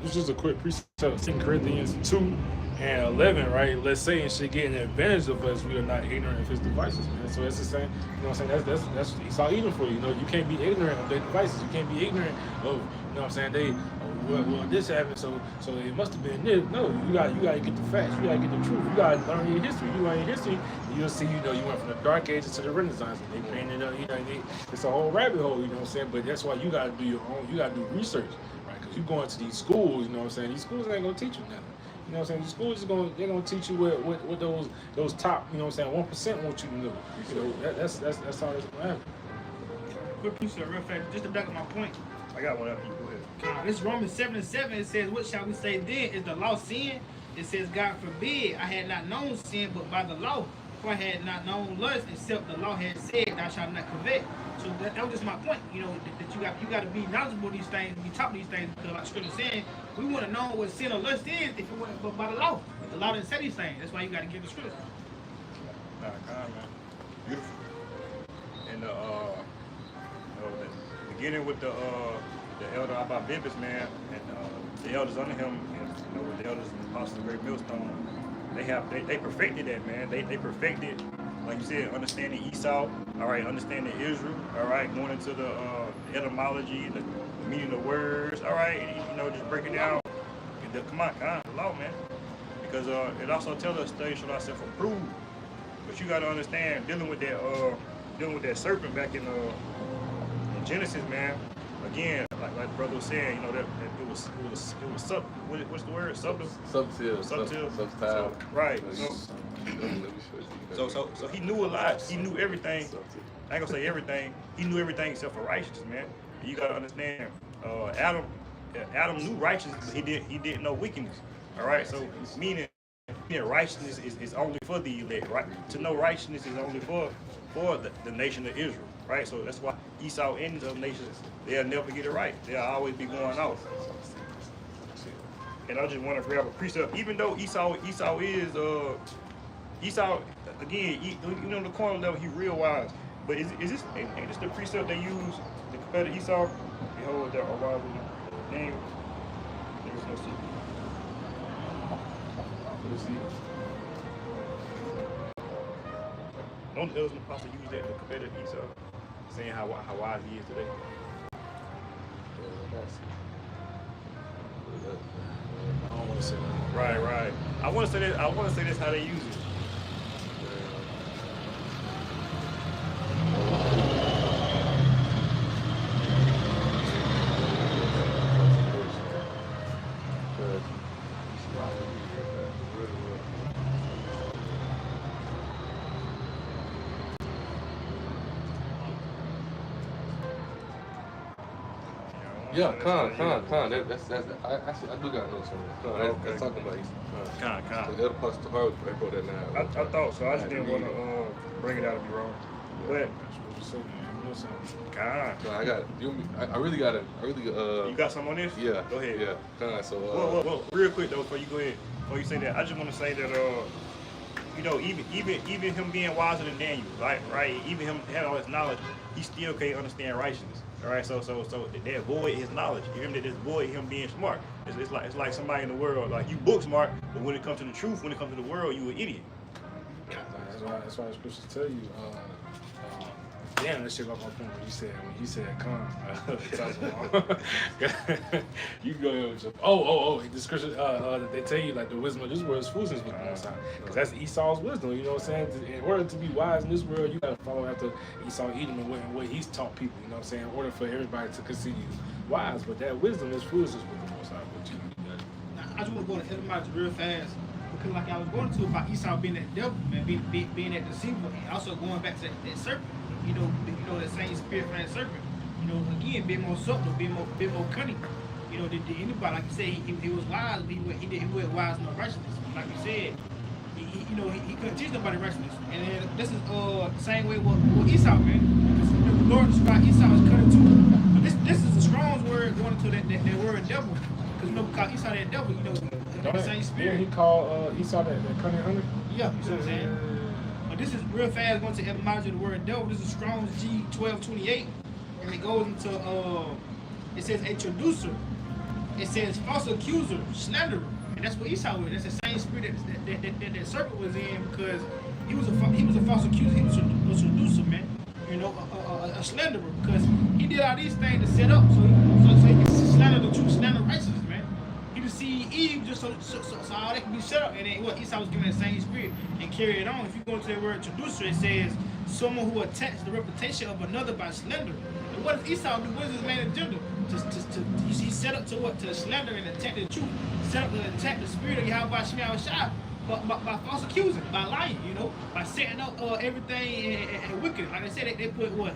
It's just a quick precept. 2 Corinthians 2:11, right? Let's say and shit getting advantage of us, we are not ignorant of his devices, man. So that's the same, you know what I'm saying? That's Esau even for you. You know, you can't be ignorant of their devices. You can't be ignorant of, you know what I'm saying? Well, this happened, so it must have been this. No, you gotta get the facts. You gotta get the truth. You gotta learn your history. You learn your history, you'll see, you know, you went from the Dark Ages to the Renaissance, and they painted up, you know, it's a whole rabbit hole, you know what I'm saying? But that's why you gotta do your own, you gotta do research, right? Because you go into these schools, you know what I'm saying? These schools ain't gonna teach you nothing. You know what I'm saying? The schools they're gonna teach you what those top, you know what I'm saying, 1% want you to know. You know, that's how it's gonna happen. Quick piece of real fast, just to back up my point. I got one after you. Go ahead. This Romans 7:7, it says, what shall we say then? Is the law sin? It says, God forbid, I had not known sin but by the law. For I had not known lust, except the law had said, thou shalt not covet. So that was just my point, you know, that you got to be knowledgeable of these things, be taught these things, because like Scripture saying, we want to know what sin or lust is if it wasn't by the law. The law didn't say these things. That's why you got to give the Scripture. Nah, man. Beautiful. And you know, beginning with the elder Abba Bibis, man, and the elders under him, and you know, the elders and the apostles of Great Millstone, they perfected that, man. They perfected, like you said, understanding Esau, all right, understanding Israel, all right, going into the etymology, the meaning of words, all right, and, you know, just breaking down. Come on, the law, man, because it also tells us study should ourselves approve. But you got to understand, dealing with that serpent back in Genesis, man. Again, like the brother was saying, you know, that it was sub. What's the word? Subtle. Subtle. Right. So he knew a lot. He knew everything. I ain't gonna say everything. He knew everything except for righteousness, man. And you gotta understand. Adam knew righteousness, but he didn't know wickedness. All right. So meaning righteousness is only for the elect. Right. To know righteousness is only for the nation of Israel. Right, so that's why Esau and the other nations, they'll never get it right. They'll always be going off. And I just want to grab a precept, even though Esau is Esau again, you know, the corner level, he real wise. But ain't this the precept they use to compare to Esau? Behold, that arrival name. There is no secret. Don't the elders and apostles use that to compare to Esau? Saying how wise he is today. I don't want to say that. Right. I want to say that's how they use it. Yeah, Khan. That's I do got to know something. That's talking about Esau. Khan. The other parts of the heart, they wrote that now. I thought so. I just didn't want to bring it out and be wrong. But Khan. I got it. I really got it. You got something on this? Yeah. Go ahead. Yeah. Khan. So. Well, real quick though, before you go ahead, before you say that, I just want to say that even him being wiser than Daniel, right? Even him having all his knowledge, he still can't understand righteousness. All right, so that void his knowledge. You hear me? That this void him being smart. It's like somebody in the world, like you book smart, but when it comes to the truth, when it comes to the world, you an idiot. That's why the scriptures tell you. Damn, that shit got my point when he said come. You go ahead with your the scripture they tell you like the wisdom of this world is foolishness with the Most High. Because that's Esau's wisdom, you know what I'm saying? In order to be wise in this world, you gotta follow after Esau Edom and what he's taught people, you know what I'm saying, in order for everybody to consider you wise. But that wisdom is foolishness with the Most High. Now, I just want to go to Elimination real fast. Because like I was going to about Esau being that devil, man, being that deceiver, and also going back to that serpent. You know that same spirit from that serpent. You know, again, being more subtle, being more cunning. You know, did anybody, like you say, he was wise, but he wasn't wise in righteousness. Like you said, he couldn't teach nobody righteousness. And then this is the same way with Esau, man. Because the Lord described Esau as cunning too. But this is a strong word going into that word devil. Because because Esau that devil, the same spirit. He called Esau that cunning hunter? Yeah, you see what I'm saying? But this is real fast going to etymology of the word devil. This is Strong's G1228. And it goes into, it says a traducer. It says false accuser, slanderer. And that's what Esau was. That's the same spirit that serpent was in, because he was a false accuser. He was a traducer, man. A slanderer, because he did all these things to set up so he can slander the truth, slander righteousness, man. He deceived Eve just so all that can be set up. And then what Esau was given that same spirit and carry it on. If you go into the word traducer, it says someone who attacks the reputation of another by slander. And what does Esau do? What is his main agenda? He set up to what? To slander and attack the truth. Set up to attack the spirit of Yahweh Shemel Shah. By false accusing, by lying, by setting up everything and wicked. Like I said, they put what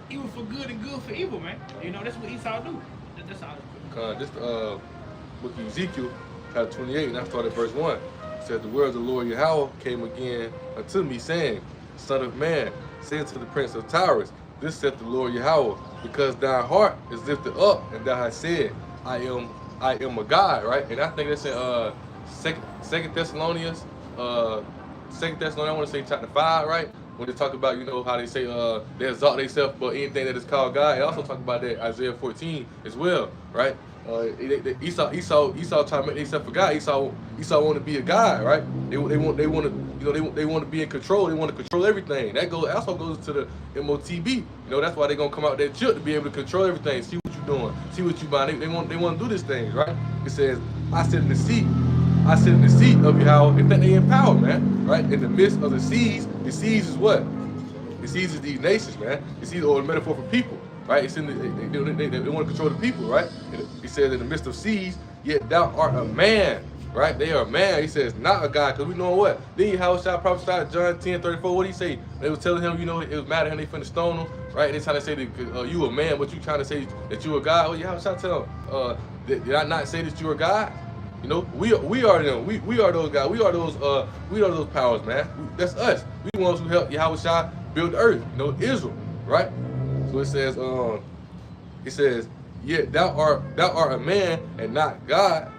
evil for good and good for evil, man. That's what Esau do. That's all. This book of Ezekiel, chapter 28, and I started verse 1. It said, the words of the Lord Yahweh came again unto me, saying, Son of man, say unto the prince of towers, this saith the Lord Yahweh, because thy heart is lifted up, and thou hast said, I am a God, right? And I think that's in Second Thessalonians, I want to say chapter 5, right? When they talk about, how they say they exalt themselves above anything that is called God. They also talk about that Isaiah 14 as well, right? Esau trying to make themselves a God. Esau want to be a God, right? They want to be in control. They want to control everything. That also goes to the MOTB. That's why they're gonna come out that chip to be able to control everything. See what you're doing. See what you buying. They want to do these things, right? It says, I sit in the seat of Yahweh, and that they empower, man, right? In the midst of the seas is what? The seas is these nations, man. The seas are a metaphor for people, right? It's in they want to control the people, right? He says in the midst of seas, yet thou art a man, right? They are a man. He says not a God, because we know what? Then Yahushua prophesied John 10:34. What did he say? They was telling him, it was mad at him, they finna stone him, right? They trying to say that you a man, but you trying to say that you a God. Well, Yahushua tell him, did I not say that you are God? We are them. We are those guys. We are those powers, man. That's us. We the ones who helped Yahushua build the earth. Israel, right? So it says, yet thou art a man and not God.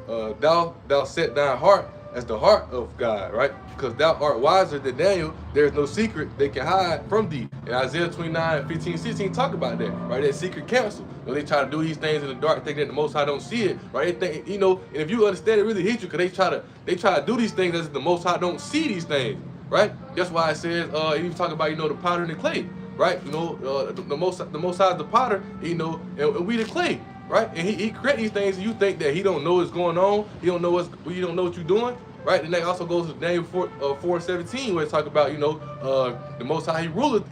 Thou set thy heart as the heart of God, right? Because thou art wiser than Daniel. There is no secret they can hide from thee. And Isaiah 29:15-16 talk about that, right? That secret counsel. They try to do these things in the dark, thinking that the Most High don't see it, right? They think, and if you understand, it really hits you, because they try to do these things as if the Most High don't see these things, right? That's why it says, it even talk about, the potter and the clay, right? The Most High is the potter, and we the clay, right? And he create these things, and you think that he don't know what's going on, you don't know what you're doing, right? And that also goes to Daniel 4:17, where it talk about, the Most High, he ruled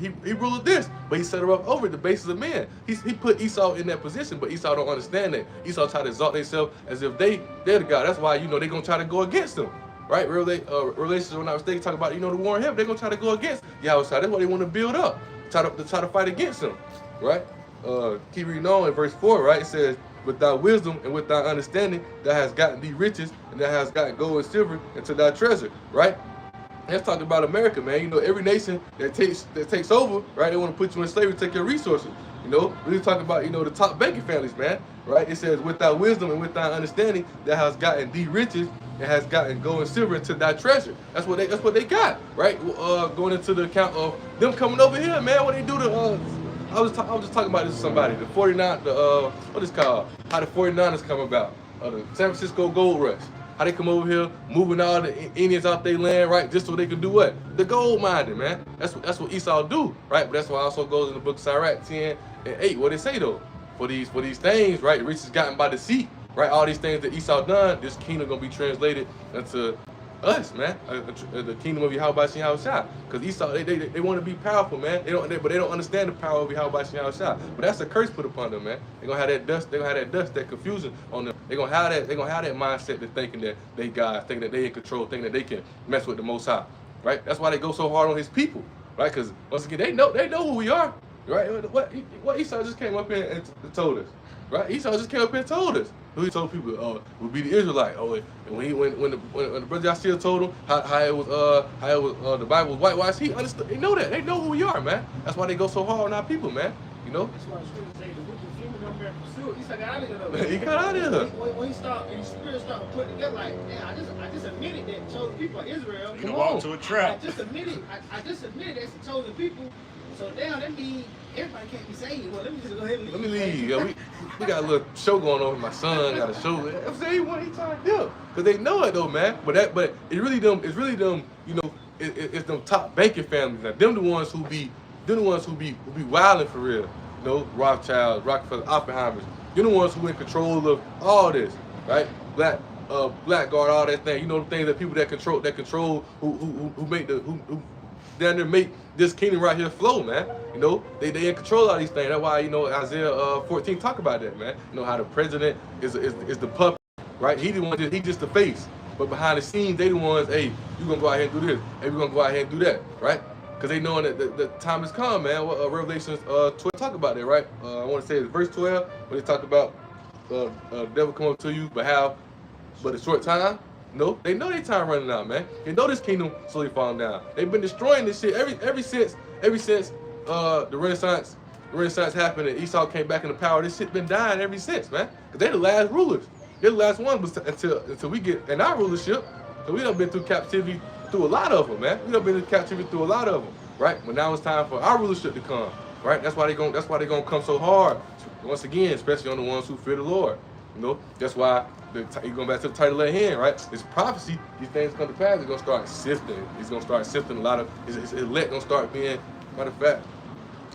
this, but he set her up over the basis of men. He put Esau in that position, but Esau don't understand that. Esau try to exalt themselves as if they're the God. That's why, they're gonna try to go against them, right? Relations, when I was thinking, talk about, the war in heaven, they're gonna try to go against Yahweh. That's what they want to build up, try to fight against them, right? Keep reading on in verse 4, right? It says, with thy wisdom and with thy understanding, thou hast gotten thee riches, and thou hast gotten gold and silver into thy treasure, right? Let's talk about America, man. Every nation that takes over, right? They want to put you in slavery, take your resources. We talk about, the top banking families, man, right? It says, with thy wisdom and with thy understanding, thou hast gotten thee riches, and has gotten gold and silver into thy treasure. That's what they got, right? Going into the account of them coming over here, man. What they do to I was just talking about this with somebody. The 49, what is it called? How the 49ers come about? The San Francisco Gold Rush. How they come over here, moving all the Indians out their land, right? Just so they can do what? The gold mining, man. That's what Esau do, right? But that's why it also goes in the book of Sirach 10 and 8. What they say though? For these things, right? The riches gotten by deceit, right? All these things that Esau done, this kingdom gonna be translated into us, man. The kingdom of Yahweh Shah. Because Esau, they want to be powerful, man. But they don't understand the power of Yahweh Shah. But that's a curse put upon them, man. They're gonna have that dust. They're gonna have that dust, that confusion on them. They're gonna have that mindset of thinking that they God, thinking that they in control, thinking that they can mess with the Most High, right? That's why they go so hard on His people, right? Because once again, they know who we are, right? What Esau just came up here and told us, right? Esau just came up here and told us. He told people, would be the Israelite. Oh, and when the brother Yashir told him how it was the Bible was whitewashed, he understood. They know that. They know who we are, man. That's why they go so hard on our people, man. You know. That's why the scripture say the wicked female don't bear pursuit. He got out of here. He got out of here. When he started, and the spirit started putting together, like, man, I just admitted that chosen people are Israel. You walk to a trap. I just admitted that's the chosen people. So now that means everybody can't be saved. Well, let me just go ahead and Let me leave. Yeah, we got a little show going on with my son. Got a show. I'm saying he trying to do, cause they know it though, man. But it's really them. You know, it's them top banking families. Now, them the ones who be wilding for real. You know, Rothschild, Rockefeller, Oppenheimers. You're the ones who in control of all this, right? Blackguard, all that thing. You know the things that people that control who make who down there make this kingdom right here flow, man. You know, they in control of these things. That's why, you know, Isaiah 14 talk about that, man. You know how the president is the puppet, right? He just the face. But behind the scenes, they the ones, hey, you gonna go out here and do this. Hey, we gonna go out here and do that, right? Because they knowing that the time has come, man. Revelations 12 talk about that, right? I want to say it's verse 12, where they talk about the devil come up to you, but a short time. No, they know their time running out, man. They know this kingdom slowly falling down. They've been destroying this shit ever since the Renaissance happened and Esau came back into power. This shit been dying ever since, man. Cause they the last rulers. They're the last ones until we get in our rulership. So we done been through captivity through a lot of them, man. We done been in captivity through a lot of them, right? But now it's time for our rulership to come, right? That's why they gonna come so hard. Once again, especially on the ones who fear the Lord. You know, that's why you're going back to the title at hand, right? It's prophecy. These things come to pass. It's going to start sifting. He's going to start sifting a lot of, his elect going to start being, matter of fact,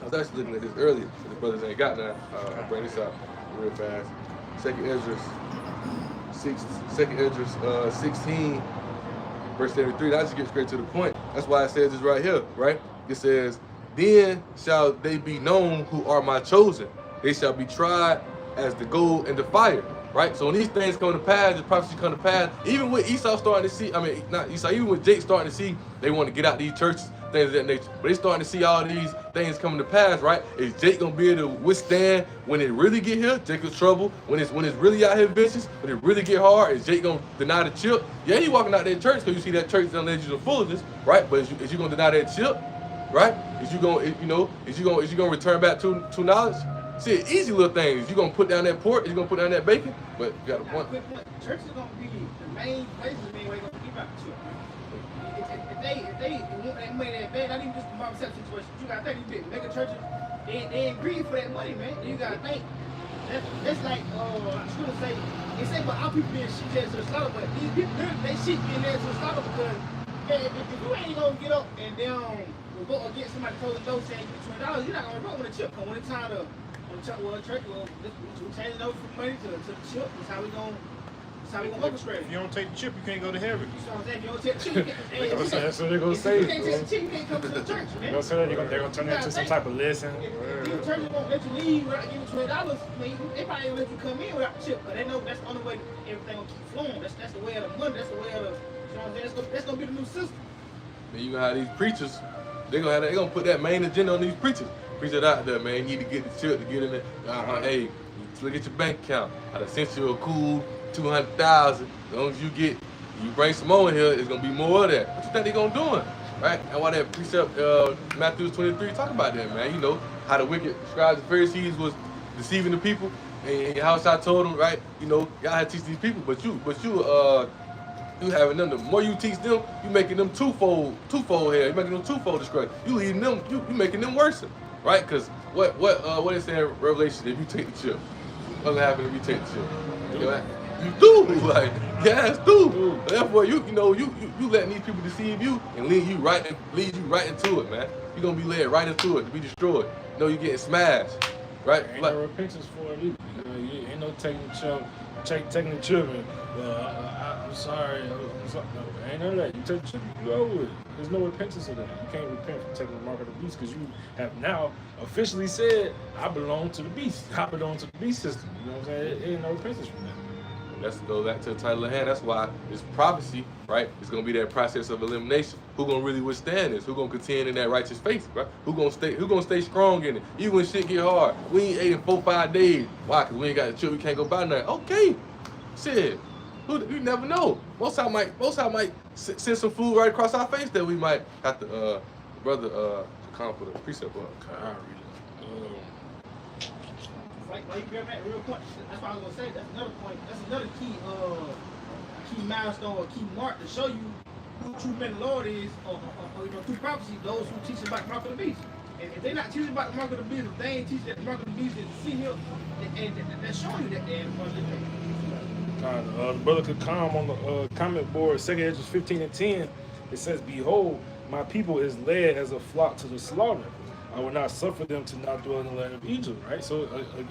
I was actually looking at this earlier. So the brothers ain't got that. I'll bring this out real fast. Second Esdras 16, verse 73. I just get straight to the point. That's why it says this right here, right? It says, then shall they be known who are my chosen. They shall be tried as the gold and the fire, right? So when these things come to pass, the prophecy come to pass, even with Esau starting to see, even with Jake starting to see, they want to get out these churches, things of that nature. But they starting to see all these things coming to pass, right? Is Jake gonna be able to withstand when it really get here? Jacob's trouble, when it's really out here vicious, when it really get hard, is Jake gonna deny the chip? Yeah, he walking out that church because you see that church that led you to foolishness, right? But is you gonna deny that chip, right? Is you gonna return back to knowledge? See, easy little things. You gonna put down that pork? You gonna put down that bacon? But you got a point. Church is gonna be the main places where you're gonna keep out the church. If they want that money that bad, not even just the mom set situation. You gotta think these big mega churches, they ain't greedy for that money, man. You gotta think. That's like I was gonna say, they say about our people being sheep to the slaughter, but these people they sheep being led to the slaughter because if you ain't gonna get up and down vote against somebody closing the door saying $20, you're not gonna vote when the chip come. When it's time to church, we're changing over from money to the chip. That's how we gonna orchestrate it. If you don't take the chip, you can't go to heaven. You know what I'm saying? If you don't take the chip, you can't. That's what they're gonna say. If you can't take the chip, you can't come to the church, man. They're gonna say that they're gonna turn it into some type of lesson. If the church won't let you leave without giving $20, they probably ain't let you come in without the chip, because they know that's the only way everything will keep flowing. That's the way of the money. That's the way of the. You know what I'm saying? That's gonna be the new system. Then you gonna have these preachers. They gonna put that main agenda on these preachers. Preachers out there, man. You need to get the chip to get in there. Hey, look at your bank account. I done sent you a cool 200,000. As long as you bring some more in here, it's gonna be more of that. What you think they gonna do? Right? And why that precept Matthew 23 talk about that, man. You know how the wicked scribes and Pharisees was deceiving the people, and how I told them, right? You know, y'all had to teach these people, but you You having them. The more you teach them, you making them twofold hell. You making them twofold destruction. You leading them. You making them worse, right? Because what it say in Revelation? If you take the chip, what's gonna happen if you take the chip? You do like yes, do. Therefore, you letting these people deceive you and lead you right into it, man. You gonna be led right into it to be destroyed. You know you getting smashed, right? Ain't no repentance for it either. You know, you ain't no taking the children. I'm sorry. I'm sorry. No, ain't none of that. You take the children, you go over it. There's no repentance of that. You can't repent for taking the mark of the beast because you have now officially said, I belong to the beast. I belong to the beast system. You know what I'm saying? It ain't no repentance from that. Let's go back to the title of hand. That's why this prophecy, right? It's gonna be that process of elimination. Who gonna really withstand this? Who gonna contend in that righteous faith, right? Who gonna stay strong in it? Even when shit get hard. We ain't ate in 4-5 days. Why? Cause we ain't got the children. We can't go buy nothing. Okay, shit. You never know. Most time might send some food right across our face that we might have to, brother, to come for the precept on. Like you grab that real point. That's what I was gonna say. That's another point. That's another key milestone or key mark to show you who true men the Lord is, or through prophecy, those who teach about the mark of the beast. And if they're not teaching about the mark of the beast, if they ain't teaching that the mark of the beast is the seal, and they're showing you that they ain't part of the thing. The brother could comment on the comment board, 2 Edges 15 and 10. It says, "Behold, my people is led as a flock to the slaughter. I will not suffer them to not dwell in the land of Egypt," right? So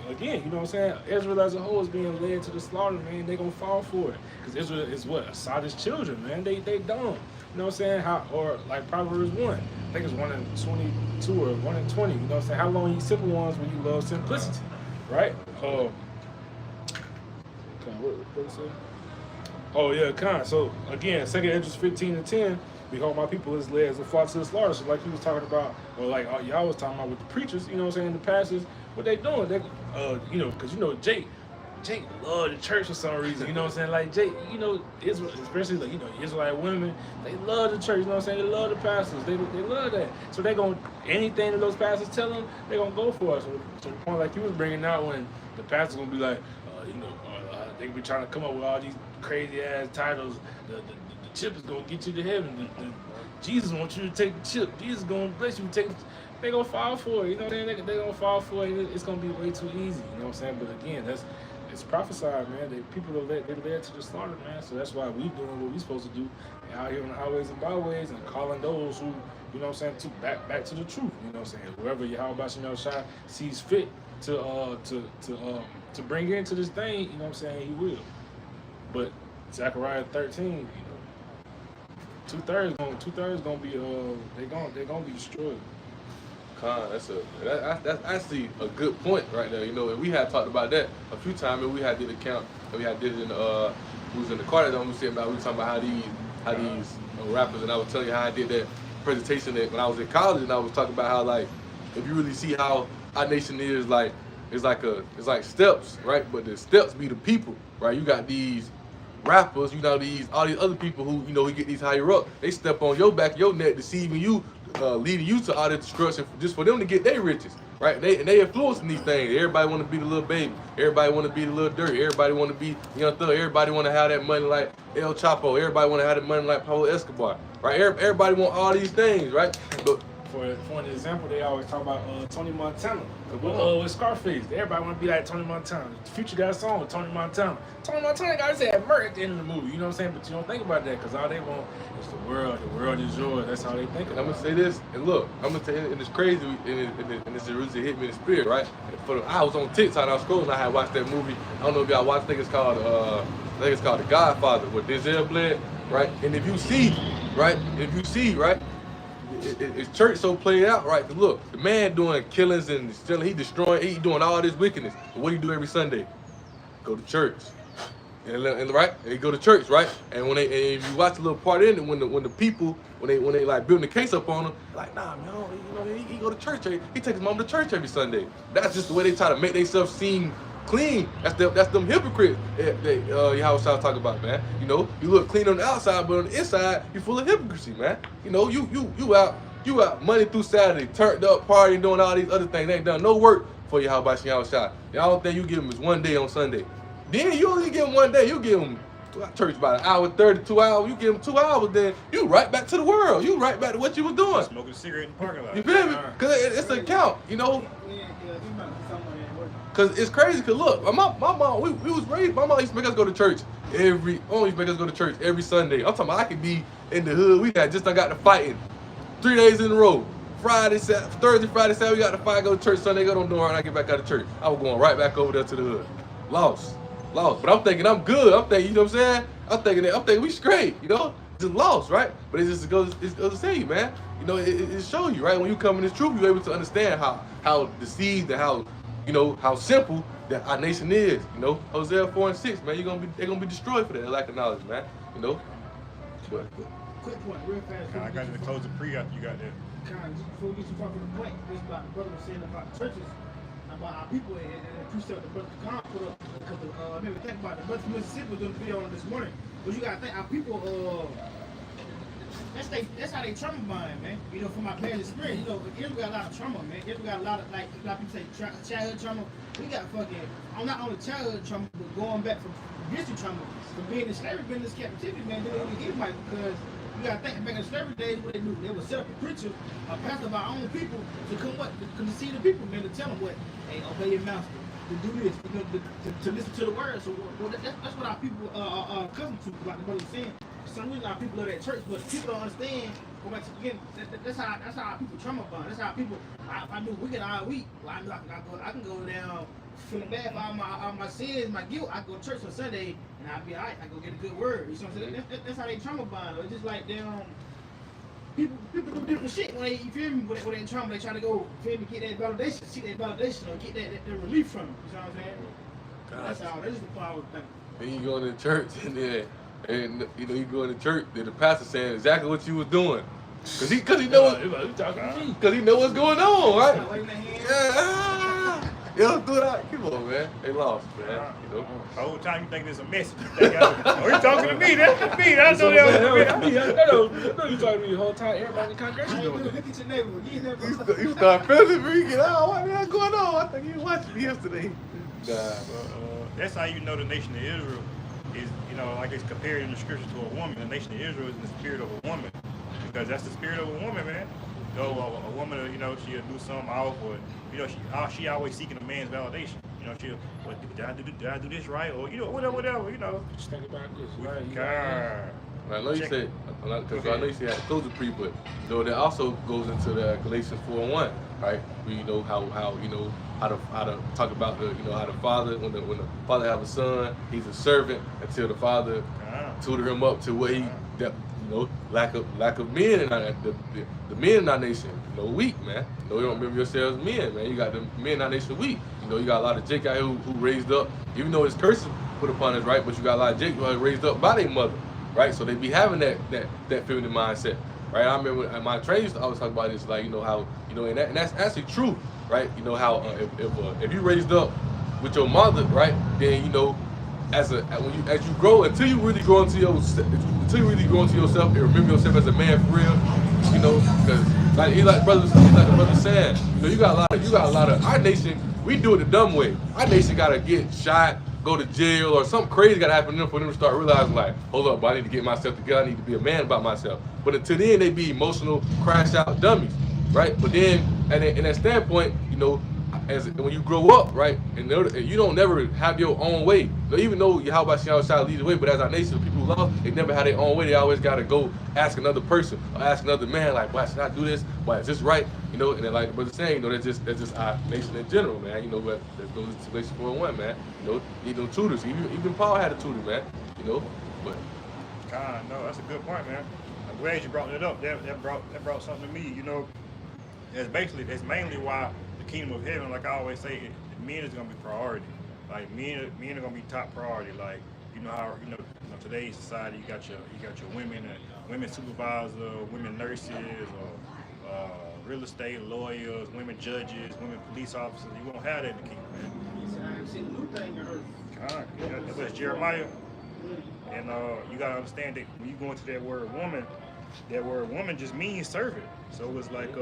again, you know what I'm saying? Israel as a whole is being led to the slaughter, man. They gonna fall for it because Israel is what Assad's children, man. They dumb. You know what I'm saying? Or like Proverbs 1, I think it's 1:22 or 1:20. You know what I'm saying? How long you simple ones when you love simplicity, right? What it say? Oh yeah, kind. So again, 2 Edges 15 and 10. Behold, my people is led as a flock to the slaughter. So like he was talking about, or like y'all was talking about with the preachers, you know what I'm saying, the pastors, what they doing? They, because Jake love the church for some reason, you know what I'm saying? Like Jake, Israel, especially like, Israelite women, they love the church, you know what I'm saying? They love the pastors, they love that. So they gonna, anything that those pastors tell them, they gonna go for it. So to the point like you was bringing out when the pastor's gonna be like, they be trying to come up with all these crazy ass titles. The chip is gonna get you to heaven. Jesus wants you to take the chip. Jesus gonna bless you to take. They gonna fall for it. You know what I'm saying? They gonna fall for it. It's gonna be way too easy. You know what I'm saying? But again, it's prophesied, man. People are led to the slaughter, man. So that's why we doing what we supposed to do out here on the highways and byways and calling those who, you know what I'm saying, to back to the truth. You know what I'm saying? Whoever Yahweh Shai sees fit to bring into this thing, you know what I'm saying, he will. But Zechariah 13, 2/3 gonna be they're gonna be destroyed. That's actually a good point right there. And we had talked about that a few times, and we had did a count. We had did it in we was in the car that we was talking about how these rappers, and I was telling you how I did that presentation when I was in college, and I was talking about how, like, if you really see how our nation is, like, it's like steps, right? But the steps be the people, right? You got these rappers, all these other people who, who get these higher up. They step on your back, your neck, deceiving you, leading you to all that destruction just for them to get their riches, right? They influencing these things. Everybody want to be the little baby. Everybody want to be the little dirt. Everybody want to be Young Thug. Everybody want to have that money like El Chapo. Everybody want to have that money like Pablo Escobar, right? Everybody want all these things, right? But for an example, they always talk about Tony Montana. With Scarface, everybody want to be like Tony Montana. Future got a song with Tony Montana. Tony Montana got his head murdered at the end of the movie. You know what I'm saying? But you don't think about that because all they want is the world. The world is yours. That's how they think. I'm gonna say this, and look, I'm gonna tell you, and it's crazy, and this really hit me in the spirit, right? I was on TikTok, and I was scrolling, and I had watched that movie. I don't know if y'all watched. I think it's called The Godfather with Denzel bled, right? And if you see, right, it's church so played out, right? Cause look, the man doing killings and stealing, he destroying, he doing all this wickedness. But what do you do every Sunday? Go to church, and right? And he go to church, right? And when and you watch a little part in it, when the people when they like building the case up on him, like, nah, man, he go to church. He takes his mom to church every Sunday. That's just the way they try to make themselves seem clean. That's them hypocrites. How was I talking about, man? You look clean on the outside, but on the inside, you full of hypocrisy, man. You out Monday through Saturday, turned up, partying, doing all these other things. They ain't done no work for you. How about Shai? The only thing you give them is one day on Sunday. Then you only give them one day. You give them church about an hour 30, 2 hours. You give them 2 hours, then you right back to the world. You right back to what you was doing. Smoking a cigarette in the parking lot. You feel me? Cause it's a count, you know. Cause it's crazy. Cause look, my mom, we was raised. My mom used to make us go to church every Sunday. I'm talking about I could be in the hood. We had just done got to fighting 3 days in a row. Thursday, Friday, Saturday, we got to fight. Go to church. Sunday, go to the door, and I get back out of church. I was going right back over there to the hood. Lost. But I'm thinking I'm good. I'm thinking, you know what I'm saying? I'm thinking we straight. You know, just lost, right? But it just goes to say you, man. You know, it shows you, right? When you come in this truth, you're able to understand how deceived and how, you know, how simple that our nation is. You know, Hosea 4:6, man, they're gonna be destroyed for that lack of knowledge, man. You know. But, Quick point, real fast. I got you to close the pre after you got there. Kind of, just before we get too far from the point, this is about the brother was saying about churches, about our people, and the precept the brother Khan put up. Because I remember think about the brother from Mississippi was doing a video on this morning. But you gotta think our people, that's how they trauma bond, man. You know, from my past experience, you know, Israel got a lot of trauma, man. Israel got a lot of, like a lot of people say childhood trauma. We got fucking, not only childhood trauma, but going back from history trauma, from being in slavery, being in this captivity, man. They didn't get Mike because. You gotta think back in slavery days, what they do, they would set up a preacher, a pastor of our own people to come what, to see the people, man, to tell them what, hey, obey your master, to do this, you know, to listen to the word. So that's what our people are accustomed to, like the brother was saying. For some reason our people love that church, but people don't understand. Go back to again, that's how our people trauma bond. That's how people. I do wicked all week. Well, I can go down feeling bad for all my sins, my guilt. I go to church on Sunday and I'll be alright. I go get a good word. You know what I'm saying? That's how they trauma bond. It's just like them. People do different shit when they, you feel me, when they in trauma, they try to go, feel me, get that validation, seek that validation, or get that relief from it. You know what I'm saying? That's all. That's just the part I was thinking. Then you go into church and you know you go into church, then the pastor saying exactly what you was doing, cause he know cause he know what's going on, right? Yeah, do that. Come on, man. They lost, man. You know. The whole time you think there's a message. You think, oh, you talking to me? That's me. I know that was me. I know you talking to me the whole time. Everybody in the congregation doing it. Look at your neighbor. You start feeling me. What the hell going on? I think you watched me yesterday. That's how you know the nation of Israel is, you know, like it's compared in the scripture to a woman. The nation of Israel is in the spirit of a woman, because that's the spirit of a woman, man. So a woman, you know, she'll do something off, or you know, she always seeking a man's validation. You know, she'll, did I do this right, or you know, whatever, you know. Just think about this, right? God. I know you said, because I know you said had to close the pre, but you know that also goes into the Galatians 4:1, right? Where you know how you know how to talk about the, you know, how the father, when the father have a son, he's a servant until the father tutor him up to what he that, you know, lack of men in our, the men in our nation, you know, weak, man. You know, you don't remember yourselves men, man. You got the men in our nation weak. You know, you got a lot of Jake out here who raised up, even though it's curses put upon us, right? But you got a lot of Jake who are raised up by their mother, right? So they be having that feminine mindset, right? I remember at my training used to always talk about this, like, you know, how, you know, and that's actually true, right? You know how if you raised up with your mother, right, then you know, as you grow, until you really grow into yourself and remember yourself as a man for real, you know, because like the brother said, you know, you got a lot of our nation. We do it the dumb way. Our nation gotta get shot, go to jail, or something crazy gotta happen to them for them to start realizing, like, hold up, I need to get myself together. I need to be a man about myself. But until then, they be emotional, crash out dummies, right? But then, in that standpoint, you know, when you grow up, right, and you don't never have your own way. So even though Yahweh shall lead the way, but as our nation, the people who love, they never had their own way. They always got to go ask another person or ask another man, like, why should I do this? Why is this right? You know, and then like the brother saying, you know, that's just our nation in general, man. You know, but that goes to Galatians 4:1, man. You know, need no tutors. Even Paul had a tutor, man. You know, but. God, no, that's a good point, man. I'm glad you brought that up. That brought something to me. You know, that's mainly why the kingdom of heaven, like I always say, men is gonna be priority. Like men are gonna be top priority. Like, you know how you know today's society, you got your women supervisors, women nurses, or real estate lawyers, women judges, women police officers. You won't have that in the kingdom, man. I ain't seen a new thing in earth. God, that's Jeremiah. And you gotta understand that when you go into that word woman just means servant. So it's like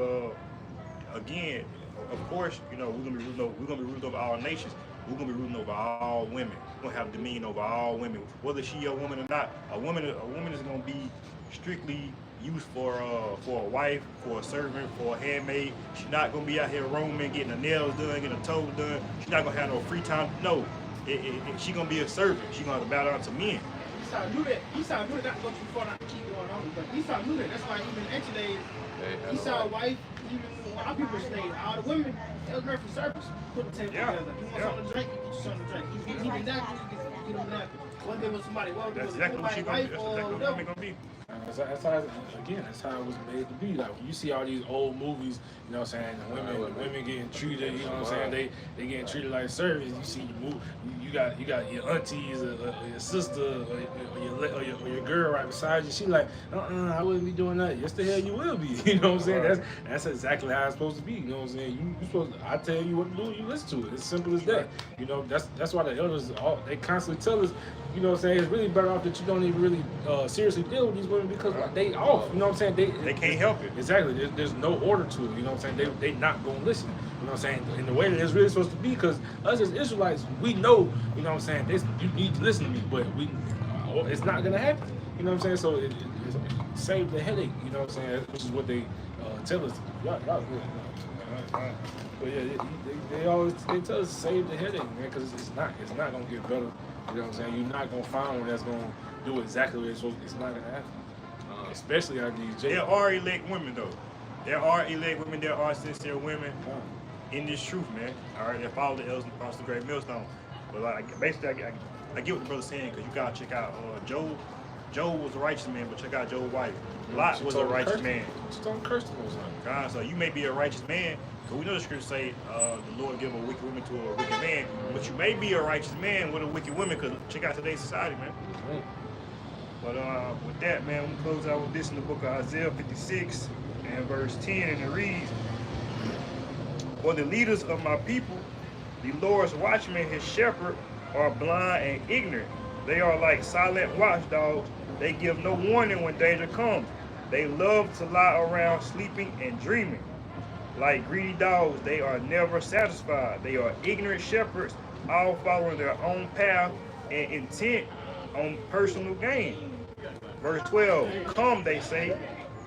again, of course, you know, we're gonna be ruled over all nations. We're gonna be ruling over all women. We're gonna have dominion over all women, whether she a woman or not. A woman is gonna be strictly used for a wife, for a servant, for a handmaid. She's not gonna be out here roaming, getting her nails done, getting her toes done. She's not gonna have no free time. No, she gonna be a servant. She gonna have to bow down to men. Esau knew that. Esau knew that, not to go too far, not to keep going on, but Esau knew that. That's why even in ancient days, Esau's wife, even when our people stayed, all the women, they was married for service. Put the table together. You want something to drink, you get you something to drink. You need a napkin, you get them a napkin. One day with somebody, That's exactly what she gonna be. That's exactly what women gonna be. That's how, again, that's how it was made to be. Like, when you see all these old movies, you know what I'm saying, the women getting treated, you know what I'm saying, they getting treated like servants. You see you got your aunties or your sister or your girl right beside you. She like, I wouldn't be doing that. Yes, the hell you will be. You know what I'm saying? That's exactly how it's supposed to be. You know what I'm saying? You supposed to, I tell you what to do, you listen to it. It's simple as that. You know, that's why the elders, they constantly tell us, you know what I'm saying, it's really better off that you don't even really seriously deal with these women because like, they off. You know what I'm saying? They can't help it. Exactly. There's no order to it. You know what I'm saying? They not gonna listen. You know what I'm saying? In the way that it's really supposed to be, because us as Israelites, we know. You know what I'm saying? You need to listen to me, but it's not gonna happen. You know what I'm saying? So it save the headache. You know what I'm saying? Which is what they tell us. Y'all good. But yeah, they tell us save the headache, man, because it's not gonna get better. You know what I'm saying? You're not gonna find one that's gonna do exactly what it's supposed to. It's not gonna happen. Especially out these There are elect women though. There are elect women. There are sincere women in this truth, man. All right, that follow the elders and cross the great millstone. But like basically, I get what the brother's saying because you gotta check out Job was a righteous man, but check out Job's wife. Lot was a righteous man. Just don't curse the Most High. God, so you may be a righteous man, because we know the scripture say the Lord give a wicked woman to a wicked man, but you may be a righteous man with a wicked woman, because check out today's society, man. But with that, man, we close out with this in the book of Isaiah 56 and verse 10, and it reads, "For the leaders of my people, the Lord's watchmen, his shepherd, are blind and ignorant. They are like silent watchdogs. They give no warning when danger comes. They love to lie around sleeping and dreaming. Like greedy dogs, they are never satisfied. They are ignorant shepherds, all following their own path and intent on personal gain." Verse 12, "Come," they say,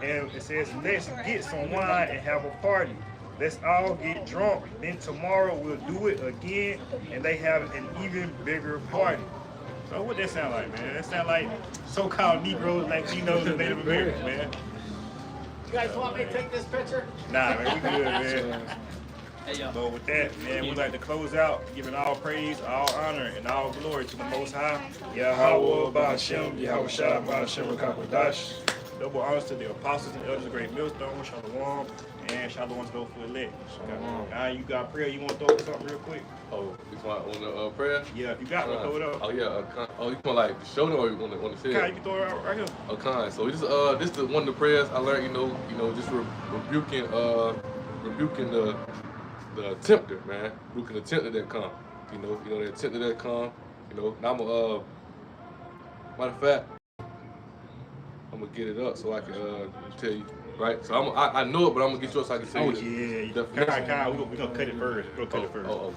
and it says, "Let's get some wine and have a party. Let's all get drunk. Then tomorrow we'll do it again," and they have an even bigger party. So what that sound like, man? That sound like so-called Negroes, Latinos, and Native Americans, man. You guys want me to take this picture? Nah, man, we good, man. Hey, yo. But with that, man, we'd like to close out, giving all praise, all honor, and all glory to the Most High. Yahweh Ba'Shem, Yahweh Shai Ba'Shem Rakakadash. Double honors to the apostles and elders of Great Millstone, Shalom, and Shalom to those who elect. You got prayer, you want to throw something real quick? Oh, you want on the prayer? Yeah, if you got one, throw it up. Oh yeah, you want like the show them or you want to say? Okay, you can throw it out right here. Okay, so this is one of the prayers I learned. You know, just rebuking the tempter, man. Rebuking the tempter that come. You know that tempter that come. You know, now matter of fact, I'm gonna get it up so I can tell you. Right, so I know it, but I'm gonna get yours so I can tell you. Oh yeah, definitely. We're gonna cut it first. Oh, okay.